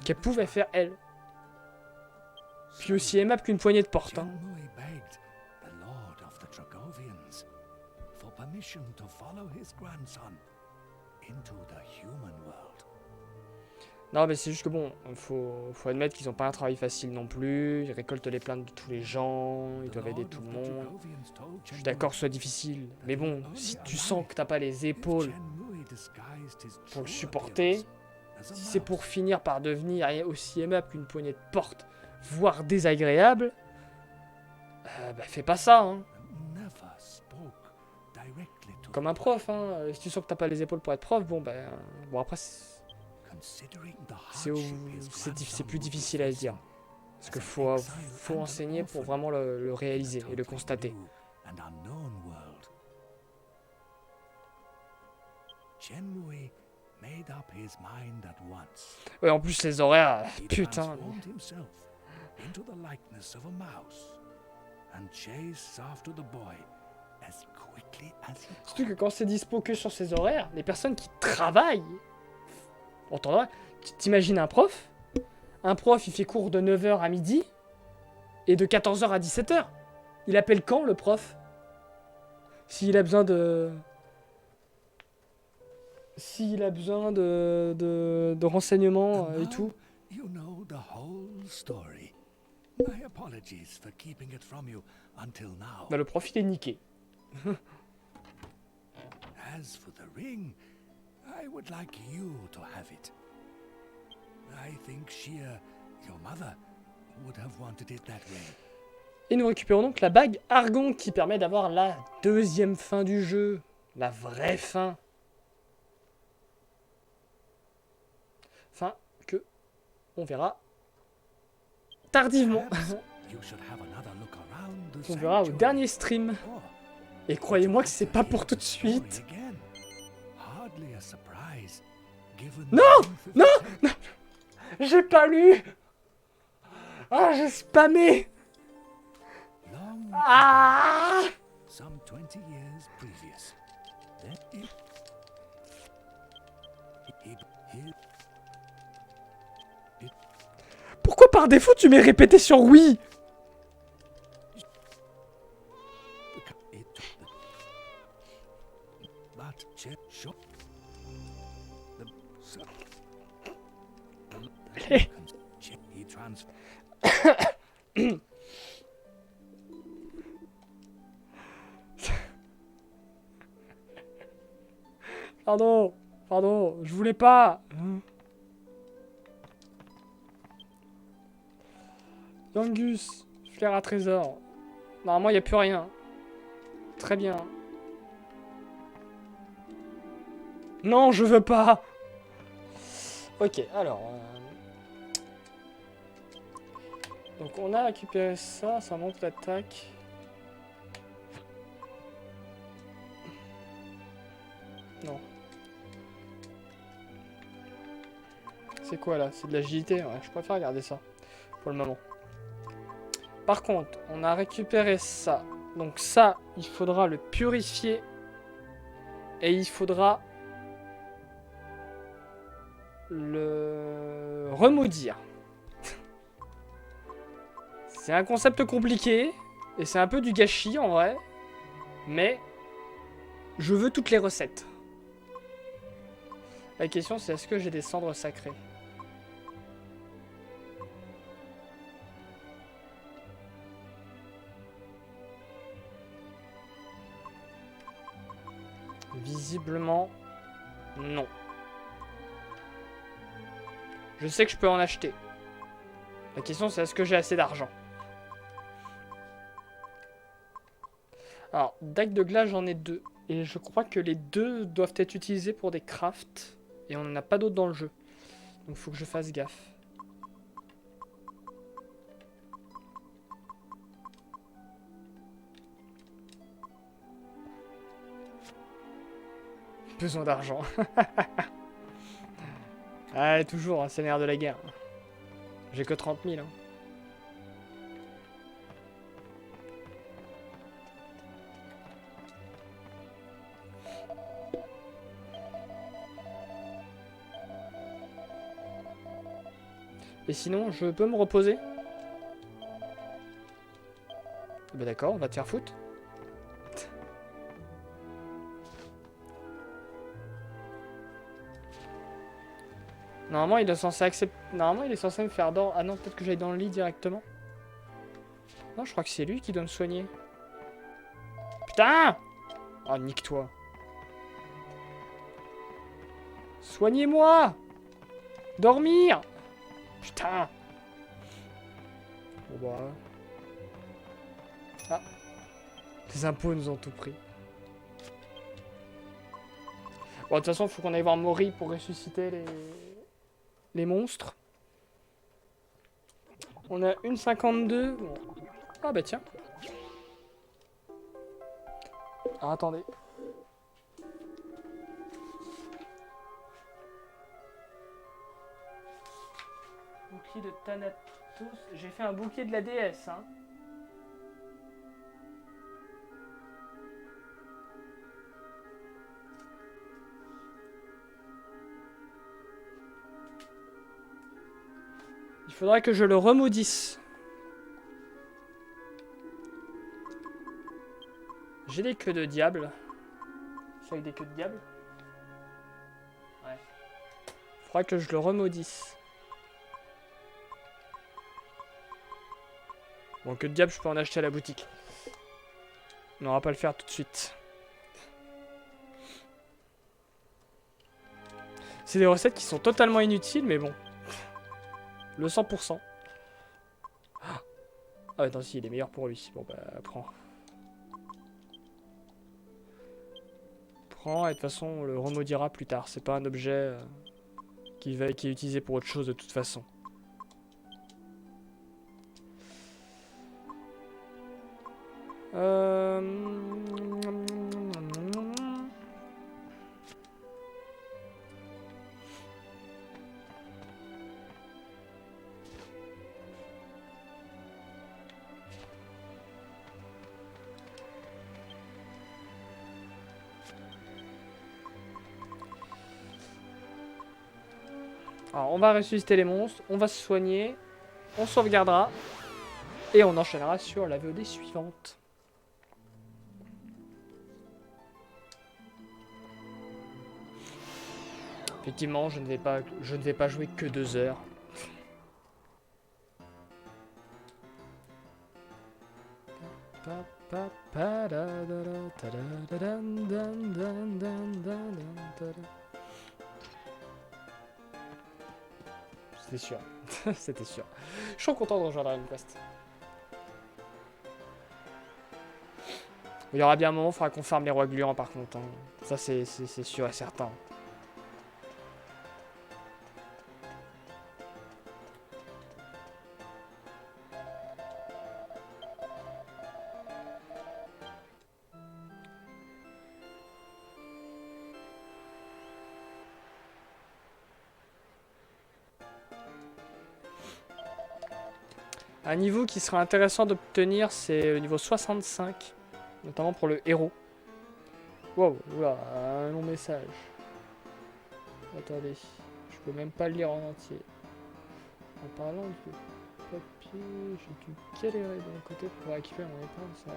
Qu'elle pouvait faire, elle. Puis aussi aimable qu'une poignée de porte. Hein. Non, mais c'est juste que bon, faut admettre qu'ils n'ont pas un travail facile non plus. Ils récoltent les plaintes de tous les gens, ils doivent aider tout le monde. Je suis d'accord que ce soit difficile, mais bon, si tu sens que t'as pas les épaules pour le supporter, si c'est pour finir par devenir aussi aimable qu'une poignée de porte, voire désagréable, bah fais pas ça, hein. Comme un prof, hein. Si tu sens que t'as pas les épaules pour être prof, bon ben, bon après c'est plus difficile à se dire. Parce qu'il faut enseigner pour vraiment le réaliser et le constater. Ouais, en plus les horaires, putain. Surtout que quand c'est dispo que sur ses horaires, les personnes qui travaillent, t'imagines un prof, il fait cours de 9h à midi et de 14h à 17h. Il appelle quand le prof? S'il a besoin de... de renseignements et tout. Bah, le prof il est niqué. As for the ring, I would like you to have it. I think Shia, your mother, would have wanted it that way. Et nous récupérons donc la bague Argon qui permet d'avoir la deuxième fin du jeu, la vraie fin. Fin que on verra tardivement. On verra au dernier stream. Et croyez-moi que c'est pas pour tout de suite. Non! Non! Non! J'ai pas lu! Ah, j'ai spammé! Ah! Pourquoi par défaut tu m'es répété sur oui? Pardon, je voulais pas. Yangus, flair à trésor. Normalement, il n'y a plus rien. Très bien. Non, je veux pas. Ok, alors... Donc on a récupéré ça, ça monte l'attaque. Non. C'est quoi là? C'est de l'agilité? Ouais, je préfère regarder ça pour le moment. Par contre, on a récupéré ça. Donc ça, il faudra le purifier. Et il faudra le remaudir. C'est un concept compliqué. Et c'est un peu du gâchis en vrai. Mais je veux toutes les recettes. La question c'est est-ce que j'ai des cendres sacrées? Visiblement, non. Je sais que je peux en acheter. La question c'est est-ce que j'ai assez d'argent? Alors, dague de glace j'en ai 2. Et je crois que les 2 doivent être utilisés pour des crafts. Et on n'en a pas d'autres dans le jeu. Donc faut que je fasse gaffe. Besoin d'argent. Ah, toujours, hein, c'est le nerf de la guerre. J'ai que 30 000. Hein. Et sinon, je peux me reposer? Bah d'accord, on va te faire foutre. Normalement, il est censé accepter. Normalement, il est censé me faire dormir. Ah non, peut-être que j'aille dans le lit directement. Non, je crois que c'est lui qui doit me soigner. Putain! Oh, nique-toi. Soignez-moi! Dormir! Putain! Bon bah. Ah. Les impôts nous ont tout pris. Bon, de toute façon, il faut qu'on aille voir Mori pour ressusciter les monstres. On a une 52. Bon. Ah bah tiens. Ah, attendez. Bouclier de Thanatos. J'ai fait un bouclier de la déesse, hein. Il faudra que je le remaudisse. J'ai des queues de diable. C'est avec des queues de diable? Ouais. Il faudra que je le remaudisse. Bon, queue de diable, je peux en acheter à la boutique. Mais on va pas le faire tout de suite. C'est des recettes qui sont totalement inutiles, mais bon. Le 100%. Ah, attends, si, il est meilleur pour lui. Bon, bah, prends. Prends, et de toute façon, on le remaudira plus tard. C'est pas un objet qui est utilisé pour autre chose de toute façon. Alors, on va ressusciter les monstres, on va se soigner, on sauvegardera, et on enchaînera sur la VOD suivante. Effectivement, je ne vais pas jouer que 2 heures. C'était sûr. C'était sûr. Je suis content de rejoindre RealmQuest. Il y aura bien un moment, il faudra qu'on farme les rois gluants par contre. Hein. Ça, c'est sûr et certain. Un niveau qui sera intéressant d'obtenir, c'est le niveau 65, notamment pour le héros. Wow, oula, un long message. Attendez, je peux même pas le lire en entier. En parlant de papier, j'ai dû galérer de mon côté pour récupérer mon épingle, ça.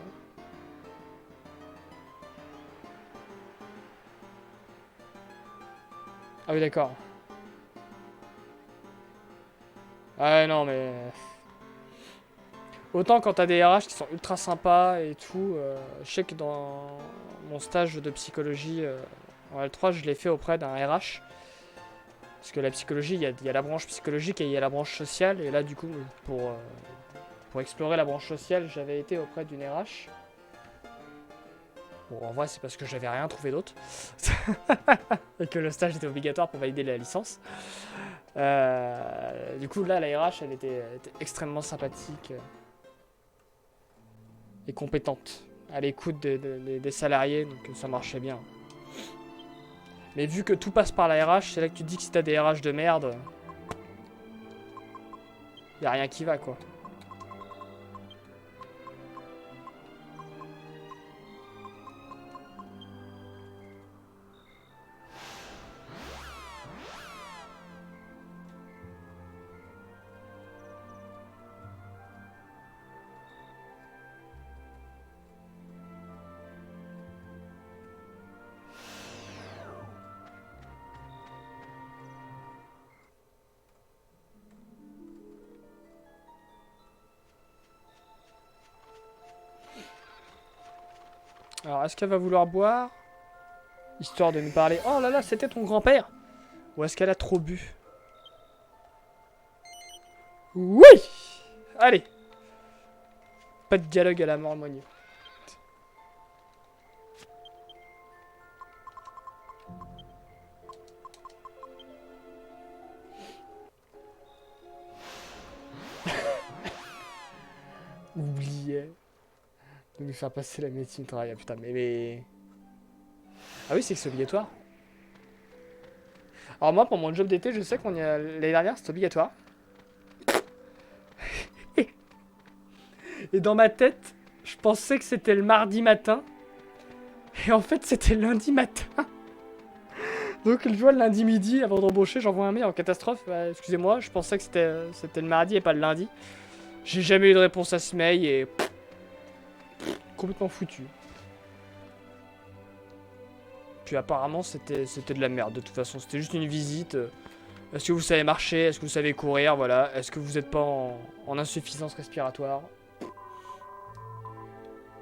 Ah oui, d'accord. Ah non, mais... Autant quand t'as des RH qui sont ultra sympas et tout, je sais que dans mon stage de psychologie en L3, je l'ai fait auprès d'un RH. Parce que la psychologie, il y a la branche psychologique et il y a la branche sociale. Et là, du coup, pour explorer la branche sociale, j'avais été auprès d'une RH. Bon, en vrai, c'est parce que j'avais rien trouvé d'autre. Et que le stage était obligatoire pour valider la licence. Du coup, là, la RH, elle était extrêmement sympathique et compétente. À l'écoute des salariés, donc ça marchait bien. Mais vu que tout passe par la RH, c'est là que tu te dis que si t'as des RH de merde, y a rien qui va, quoi. Alors, est-ce qu'elle va vouloir boire? Histoire de nous parler. Oh là là, c'était ton grand-père! Ou est-ce qu'elle a trop bu? Oui! Allez! Pas de dialogue à la mort moigneux. Oubliez de lui faire passer la médecine du travail. Ah putain, mais... Ah oui, c'est que c'est obligatoire. Alors moi, pour mon job d'été, je sais qu'on y a... L'année dernière, c'était obligatoire. Et dans ma tête, je pensais que c'était le mardi matin. Et en fait, c'était le lundi matin. Donc, je vois le lundi midi, avant d'embaucher, j'envoie un mail en catastrophe. Bah, excusez-moi, je pensais que c'était le mardi et pas le lundi. J'ai jamais eu de réponse à ce mail et... complètement foutu. Puis apparemment, c'était de la merde. De toute façon, c'était juste une visite. Est-ce que vous savez marcher? Est-ce que vous savez courir? Voilà. Est-ce que vous n'êtes pas en insuffisance respiratoire?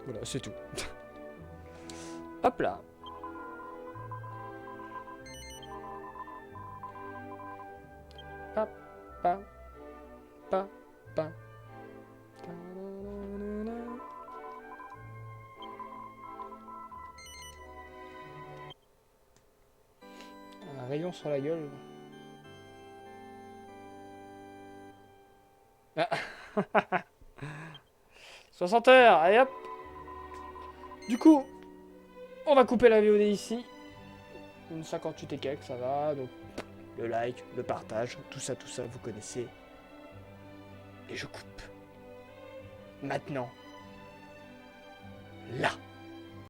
Voilà, c'est tout. Hop là. Pa, pa, pa, pa. Un rayon sur la gueule. Ah. 60 heures, allez hop. Du coup, on va couper la VOD ici. Une 58 et quelques, ça va. Donc, le like, le partage, tout ça, vous connaissez. Et je coupe. Maintenant. Là.